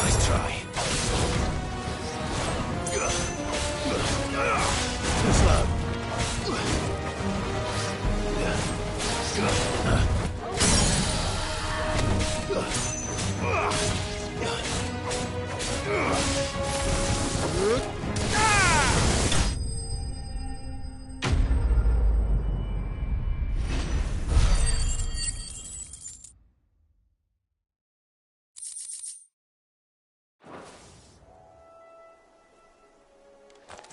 Nice try. Too slow.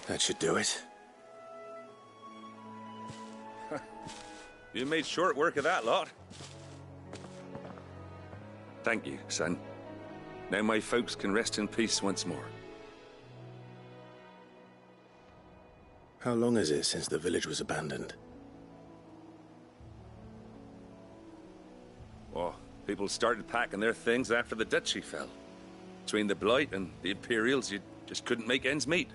That should do it. You made short work of that lot. Thank you, son. Now my folks can rest in peace once more. How long is it since the village was abandoned? Oh, people started packing their things after the duchy fell. Between the Blight and the Imperials, you just couldn't make ends meet.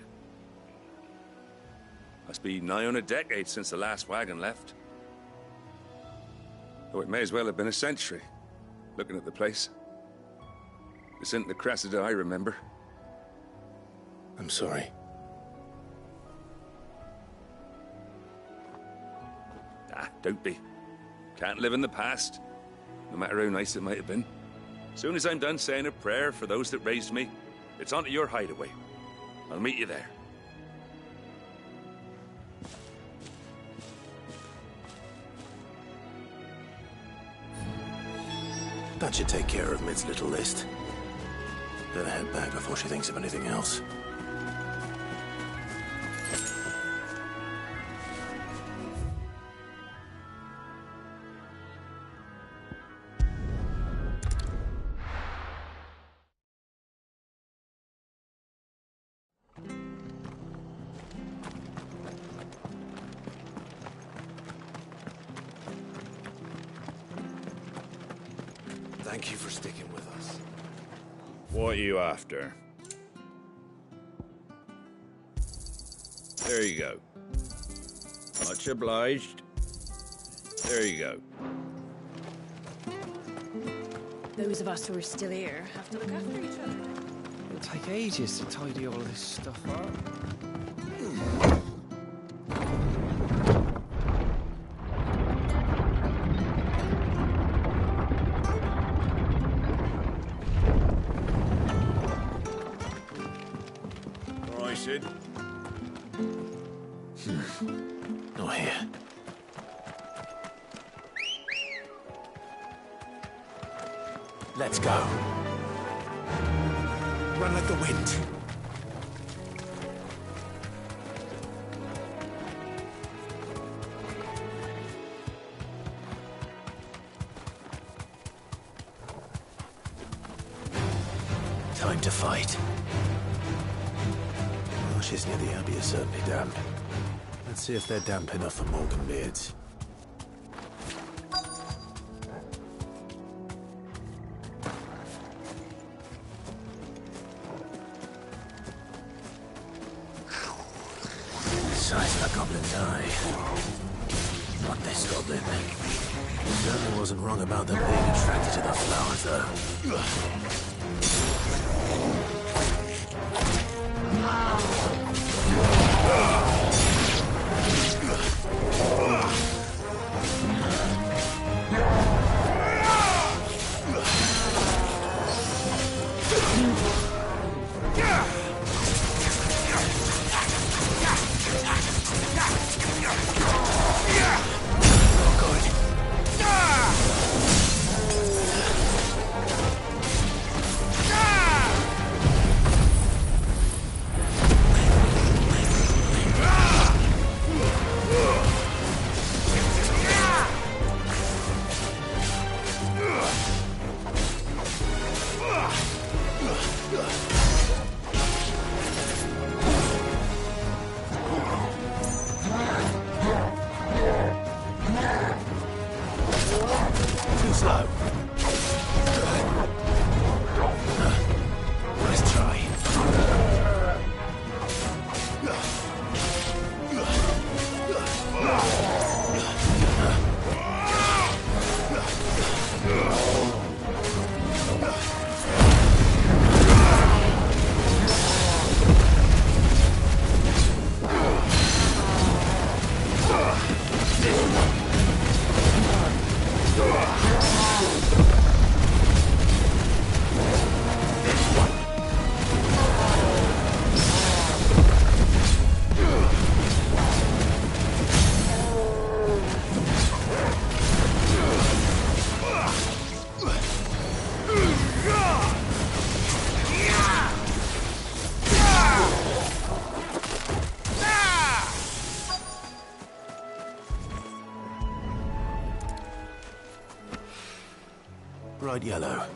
Must be nigh on a decade since the last wagon left. Oh, it may as well have been a century, looking at the place. This isn't the Cressida I remember. I'm sorry. Ah, don't be. Can't live in the past, no matter how nice it might have been. Soon as I'm done saying a prayer for those that raised me, it's on to your hideaway. I'll meet you there. That should take care of Mid's little list. Better head back before she thinks of anything else. Thank you for sticking with us. What are you after? There you go. Much obliged. There you go. Those of us who are still here have to look after each other. It'll take ages to tidy all of this stuff up. All right, Sid. Not here. Let's go. Run like the wind. Time to fight. Marshes near the Abbey are certainly damp. Let's see if they're damp enough for Morgan Beards. Size of a goblin's eye. Not this goblin. Certainly wasn't wrong about them being attracted to the flowers, though. Too slow. Nice try. Bright yellow.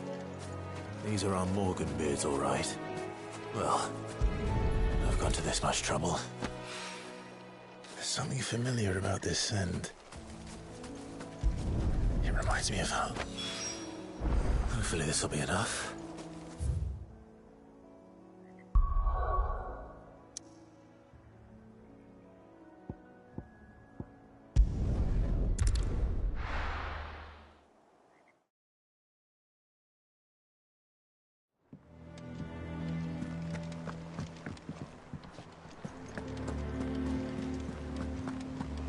These are our Morgan beards, all right. Well, I've gone to this much trouble. There's something familiar about this scent. It reminds me of home. Hopefully this will be enough.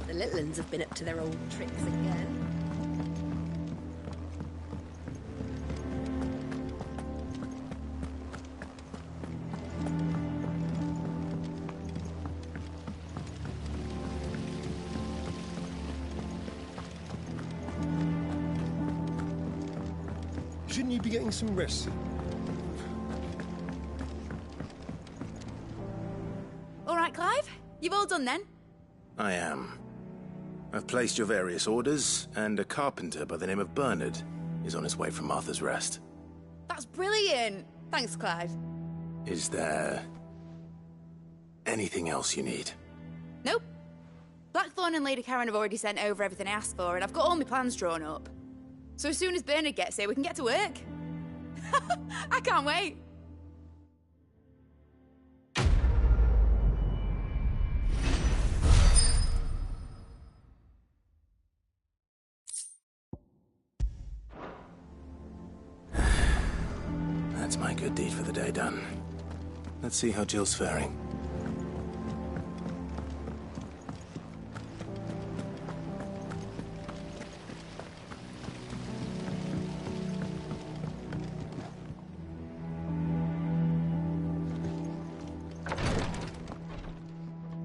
The little uns have been up to their old tricks again. Shouldn't you be getting some rest? All right, Clive. You've all done then? I am. I've placed your various orders, and a carpenter by the name of Bernard is on his way from Martha's Rest. That's brilliant. Thanks, Clive. Is there anything else you need? Nope. Blackthorn and Lady Karen have already sent over everything I asked for, and I've got all my plans drawn up. So as soon as Bernard gets here, we can get to work. I can't wait. That's my good deed for the day done. Let's see how Jill's faring.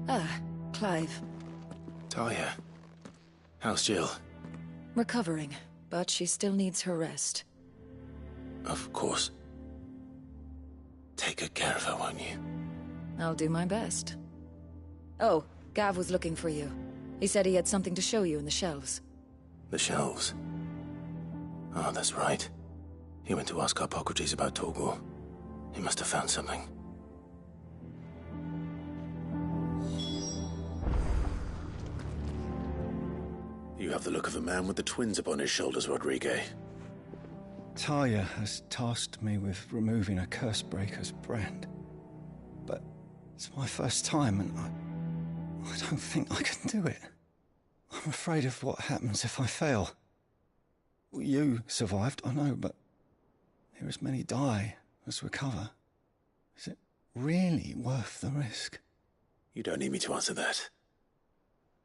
Ah, Clive. Talia. How's Jill? Recovering, but she still needs her rest. Of course. Take good care of her, won't you? I'll do my best. Oh, Gav was looking for you. He said he had something to show you in the shelves. The shelves? Oh, that's right. He went to ask Harpocrates about Torgor. He must have found something. You have the look of a man with the twins upon his shoulders, Rodrigue. Talia has tasked me with removing a Cursebreaker's brand. But it's my first time, and I don't think I can do it. I'm afraid of what happens if I fail. You survived, I know, but there as many die as recover. Is it really worth the risk? You don't need me to answer that.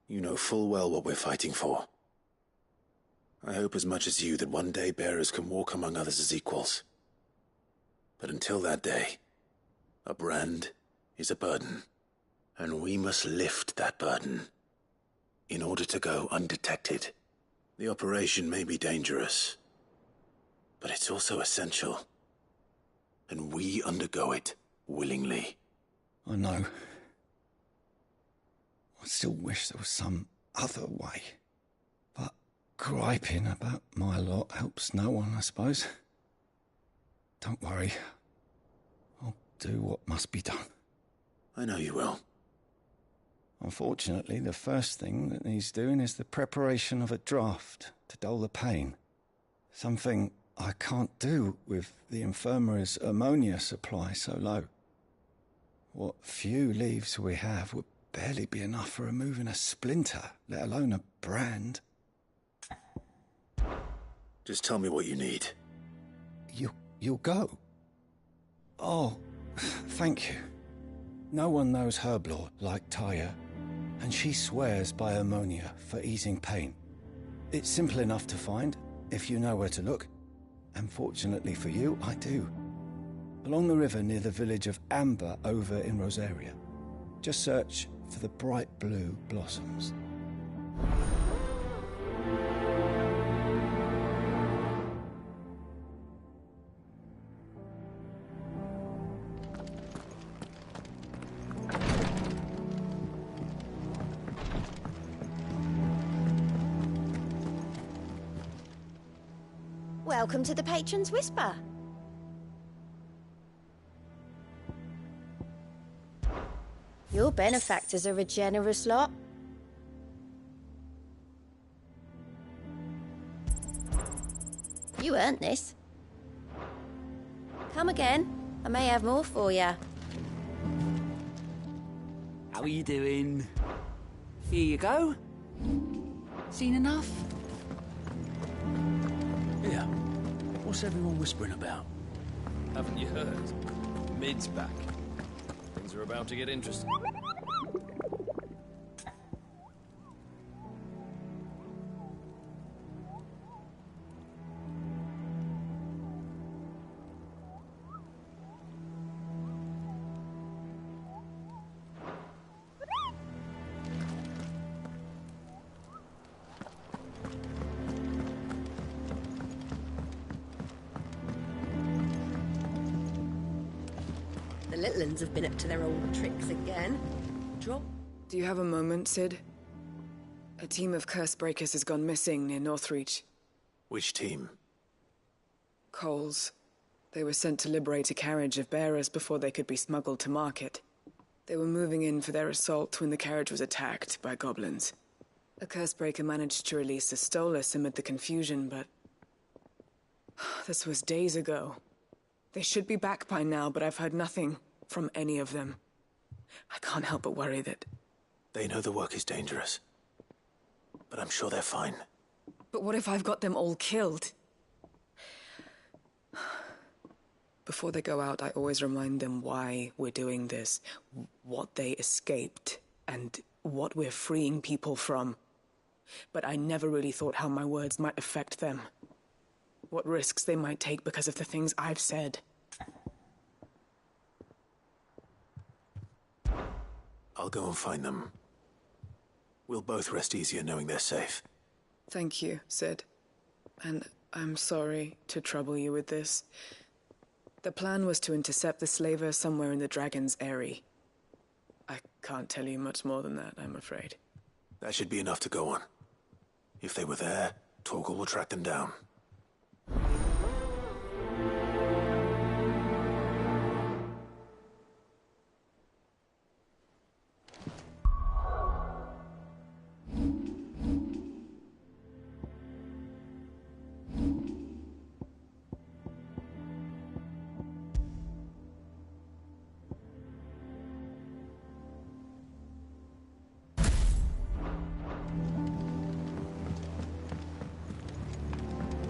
You know full well what we're fighting for. I hope as much as you that one day bearers can walk among others as equals. But until that day, a brand is a burden, and we must lift that burden in order to go undetected. The operation may be dangerous, but it's also essential, and we undergo it willingly. I know. I still wish there was some other way. But griping about my lot helps no one, I suppose. Don't worry. I'll do what must be done. I know you will. Unfortunately, the first thing that needs doing is the preparation of a draft to dull the pain. Something I can't do with the infirmary's ammonia supply so low. What few leaves we have would barely be enough for removing a splinter, let alone a brand. Just tell me what you need. You'll go? Oh, thank you. No one knows Herblore like Talia, and she swears by ammonia for easing pain. It's simple enough to find, if you know where to look. And fortunately for you, I do. Along the river near the village of Amber over in Rosaria. Just search for the bright blue blossoms. Welcome to the Patron's Whisper. Your benefactors are a generous lot. You earned this. Come again. I may have more for you. How are you doing? Here you go. Seen enough? Yeah. What's everyone whispering about? Haven't you heard? Mid's back. Things are about to get interesting. The little uns have been up to their old tricks again. Drop. Do you have a moment, Sid? A team of Cursebreakers has gone missing near Northreach. Which team? Coles. They were sent to liberate a carriage of bearers before they could be smuggled to market. They were moving in for their assault when the carriage was attacked by goblins. A Cursebreaker managed to release a Stolas amid the confusion, but This was days ago. They should be back by now, but I've heard nothing from any of them. I can't help but worry that... They know the work is dangerous, but I'm sure they're fine. But what if I've got them all killed? Before they go out, I always remind them why we're doing this, what they escaped, and what we're freeing people from. But I never really thought how my words might affect them. What risks they might take because of the things I've said. I'll go and find them. We'll both rest easier knowing they're safe. Thank you, Sid. And I'm sorry to trouble you with this. The plan was to intercept the slaver somewhere in the Dragon's Eyrie. I can't tell you much more than that, I'm afraid. That should be enough to go on. If they were there, Torgal will track them down.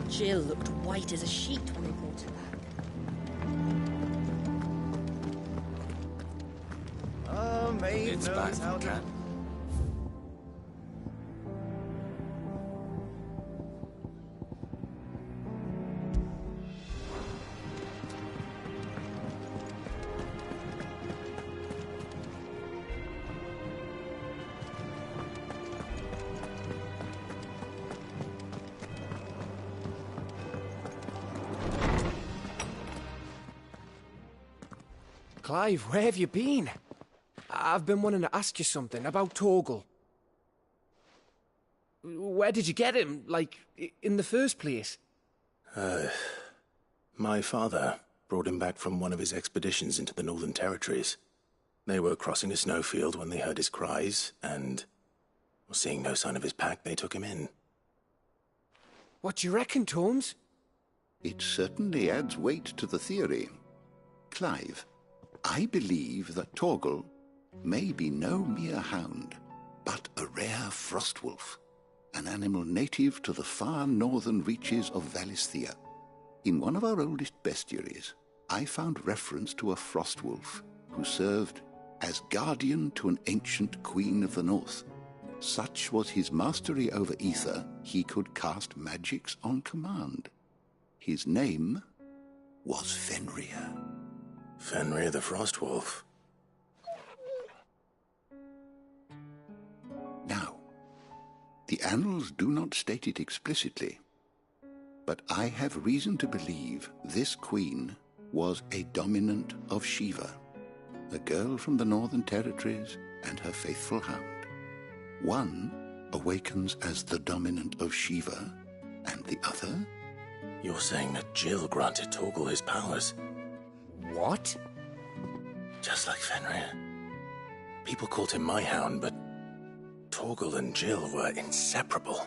Jill looked white as a sheet when they brought her back. It's back from camp. Clive, where have you been? I've been wanting to ask you something about Torgal. Where did you get him, like, in the first place? My father brought him back from one of his expeditions into the Northern Territories. They were crossing a snowfield when they heard his cries, and, seeing no sign of his pack, they took him in. What do you reckon, Tomes? It certainly adds weight to the theory. Clive, I believe that Torgal may be no mere hound, but a rare frostwolf, an animal native to the far northern reaches of Valisthea. In one of our oldest bestiaries, I found reference to a frostwolf who served as guardian to an ancient queen of the north. Such was his mastery over ether, he could cast magics on command. His name was Fenrir. Fenrir the Frostwolf. Now, the annals do not state it explicitly, but I have reason to believe this queen was a dominant of Shiva, a girl from the Northern Territories and her faithful hound. One awakens as the dominant of Shiva, and the other? You're saying that Jill granted Torgal his powers? What? Just like Fenrir. People called him my hound, but Torgal and Jill were inseparable.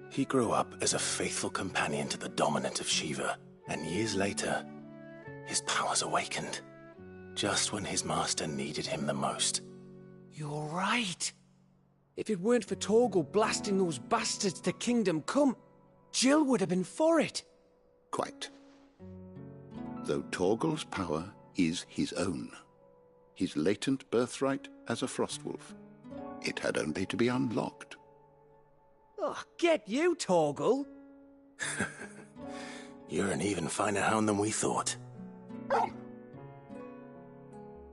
He grew up as a faithful companion to the dominant of Shiva, and years later, his powers awakened, just when his master needed him the most. You're right. If it weren't for Torgal blasting those bastards to Kingdom Come, Jill would have been for it. Quite. Though Torgal's power is his own, his latent birthright as a Frostwolf. It had only to be unlocked. Oh, get you, Torgal! You're an even finer hound than we thought.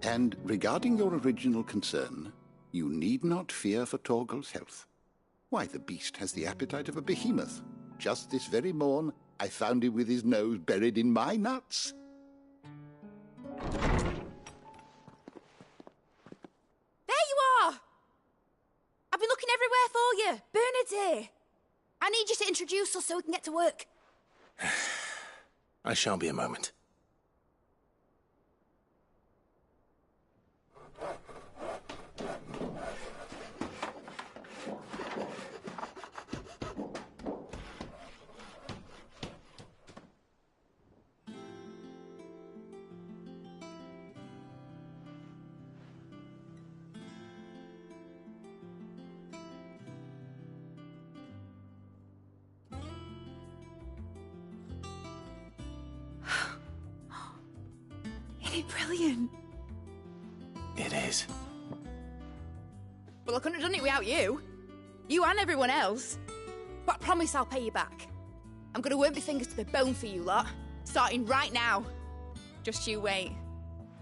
And regarding your original concern, you need not fear for Torgal's health. Why, the beast has the appetite of a behemoth. Just this very morn, I found him with his nose buried in my nuts. There you are! I've been looking everywhere for you. Bernard's here. I need you to introduce us so we can get to work. I shan't be a moment. Isn't it brilliant? It is. Well, I couldn't have done it without you. You and everyone else. But I promise I'll pay you back. I'm gonna work my fingers to the bone for you lot, starting right now. Just you wait.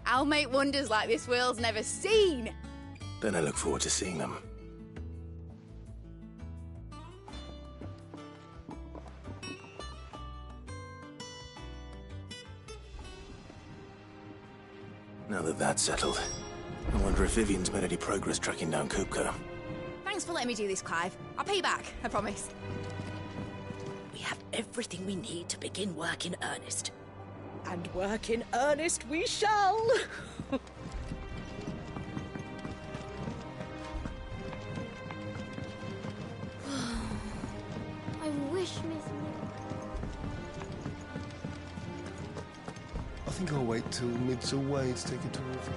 I'll make wonders like this world's never seen. Then I look forward to seeing them. Now that that's settled, I wonder if Vivian's made any progress tracking down Kupka. Thanks for letting me do this, Clive. I'll pay you back, I promise. We have everything we need to begin work in earnest. And work in earnest we shall! I wish Miss... I think I'll wait till Mid's away to take a tour of it.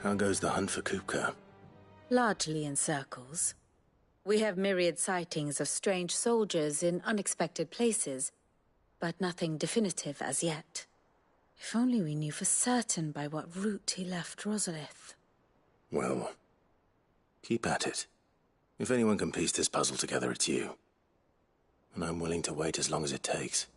How goes the hunt for Kupka? Largely in circles. We have myriad sightings of strange soldiers in unexpected places, but nothing definitive as yet. If only we knew for certain by what route he left Rosalith. Well, keep at it. If anyone can piece this puzzle together, it's you. And I'm willing to wait as long as it takes.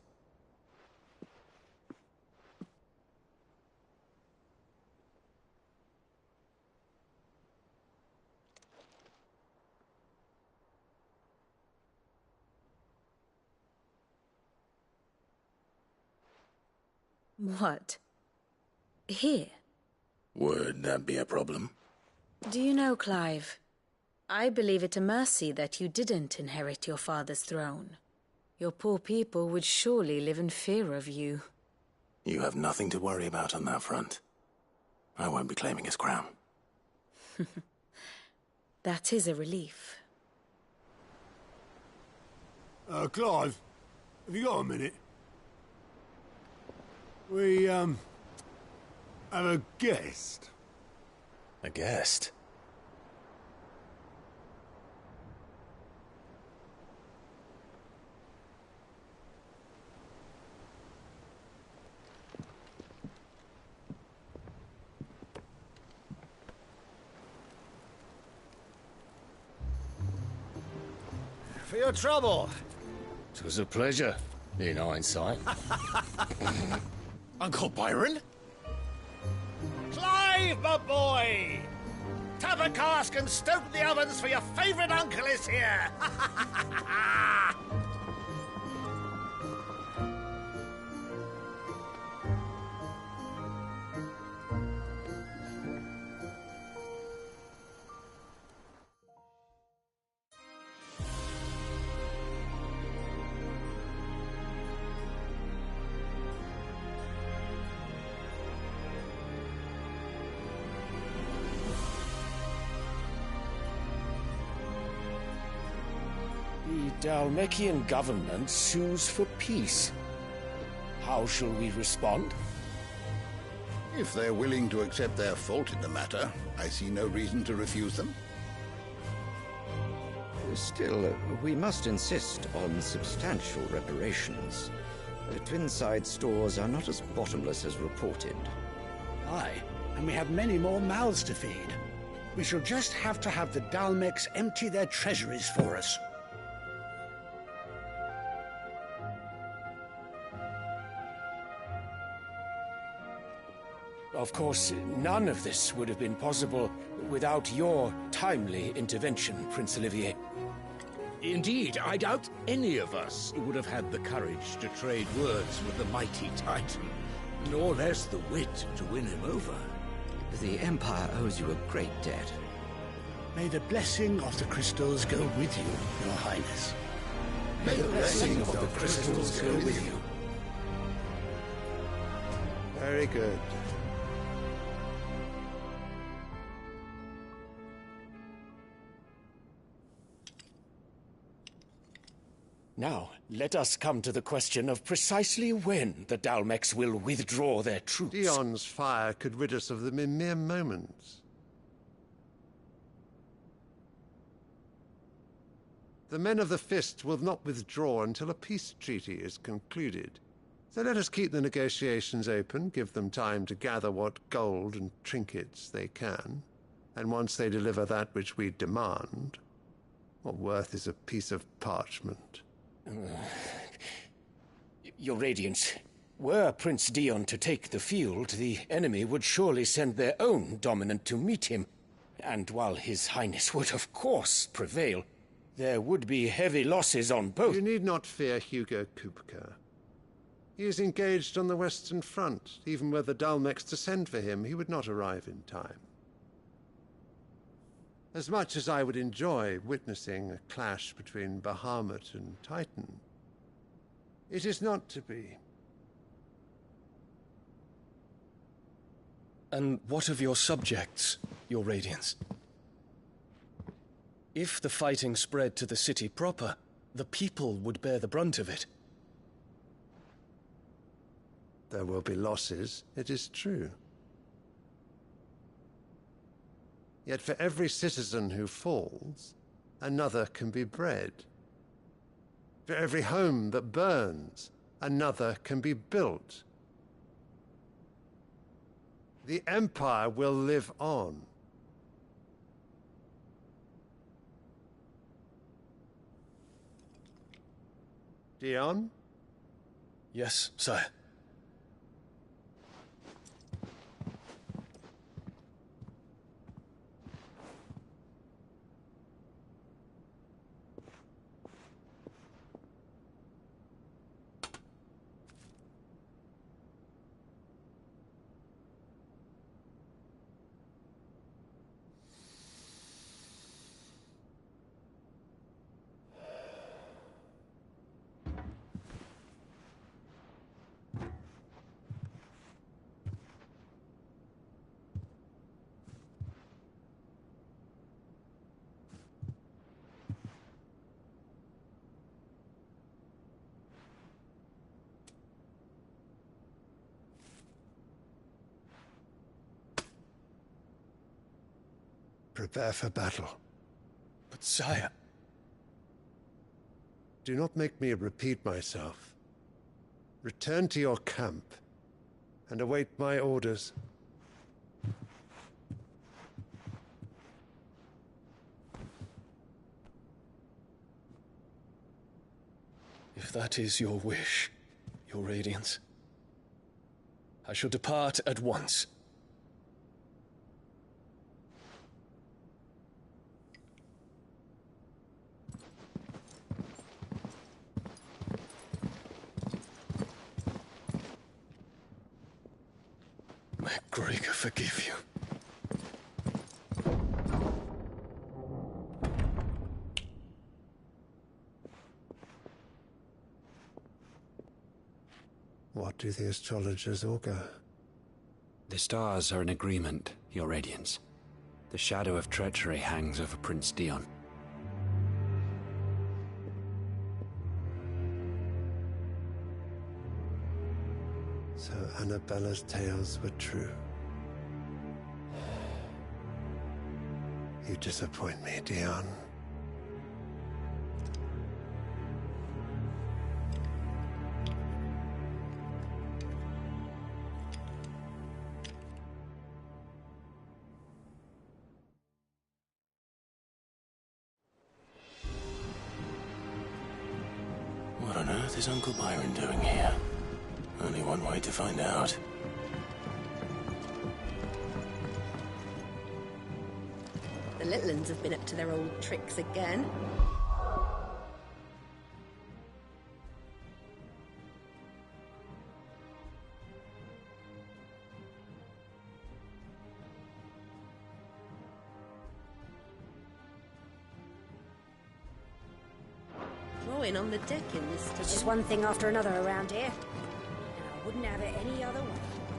What? Here? Would that be a problem? Do you know, Clive, I believe it a mercy that you didn't inherit your father's throne. Your poor people would surely live in fear of you. You have nothing to worry about on that front. I won't be claiming his crown. That is a relief. Clive, have you got a minute? We, have a guest. A guest? For your trouble. It was a pleasure, in hindsight. Uncle Byron? Clive, my boy! Tap a cask and stoke the ovens, for your favourite uncle is here! The Dhalmekian government sues for peace. How shall we respond? If they're willing to accept their fault in the matter, I see no reason to refuse them. Still, we must insist on substantial reparations. Twinside stores are not as bottomless as reported. Aye, and we have many more mouths to feed. We shall just have to have the Dhalmekians empty their treasuries for us. Of course, none of this would have been possible without your timely intervention, Prince Olivier. Indeed, I doubt any of us would have had the courage to trade words with the mighty Titan, nor less the wit to win him over. The Empire owes you a great debt. May the blessing of the crystals go with you, Your Highness. May the blessing of the crystals go with you. Very good. Now, let us come to the question of precisely when the Dalmex will withdraw their troops. Dion's fire could rid us of them in mere moments. The men of the Fist will not withdraw until a peace treaty is concluded. So let us keep the negotiations open, give them time to gather what gold and trinkets they can, and once they deliver that which we demand, what worth is a piece of parchment? Your Radiance, were Prince Dion to take the field, the enemy would surely send their own dominant to meet him. And while His Highness would of course prevail, there would be heavy losses on both. You need not fear Hugo Kupka. He is engaged on the Western Front. Even were the Dalmex to send for him, he would not arrive in time. As much as I would enjoy witnessing a clash between Bahamut and Titan, it is not to be. And what of your subjects, Your Radiance? If the fighting spread to the city proper, the people would bear the brunt of it. There will be losses, it is true. Yet for every citizen who falls, another can be bred. For every home that burns, another can be built. The Empire will live on. Dion? Yes, sire. Prepare for battle. But sire... Do not make me repeat myself. Return to your camp and await my orders. If that is your wish, Your Radiance, I shall depart at once. May Gregor forgive you. What do the astrologers augur? The stars are in agreement, Your Radiance. The shadow of treachery hangs over Prince Dion. So Annabella's tales were true. You disappoint me, Dion. What on earth is Uncle Byron doing here? Only one way to find out. The little uns have been up to their old tricks again. Drawing on the deck in this. It's just one thing after another around here. And I wouldn't have it any other way.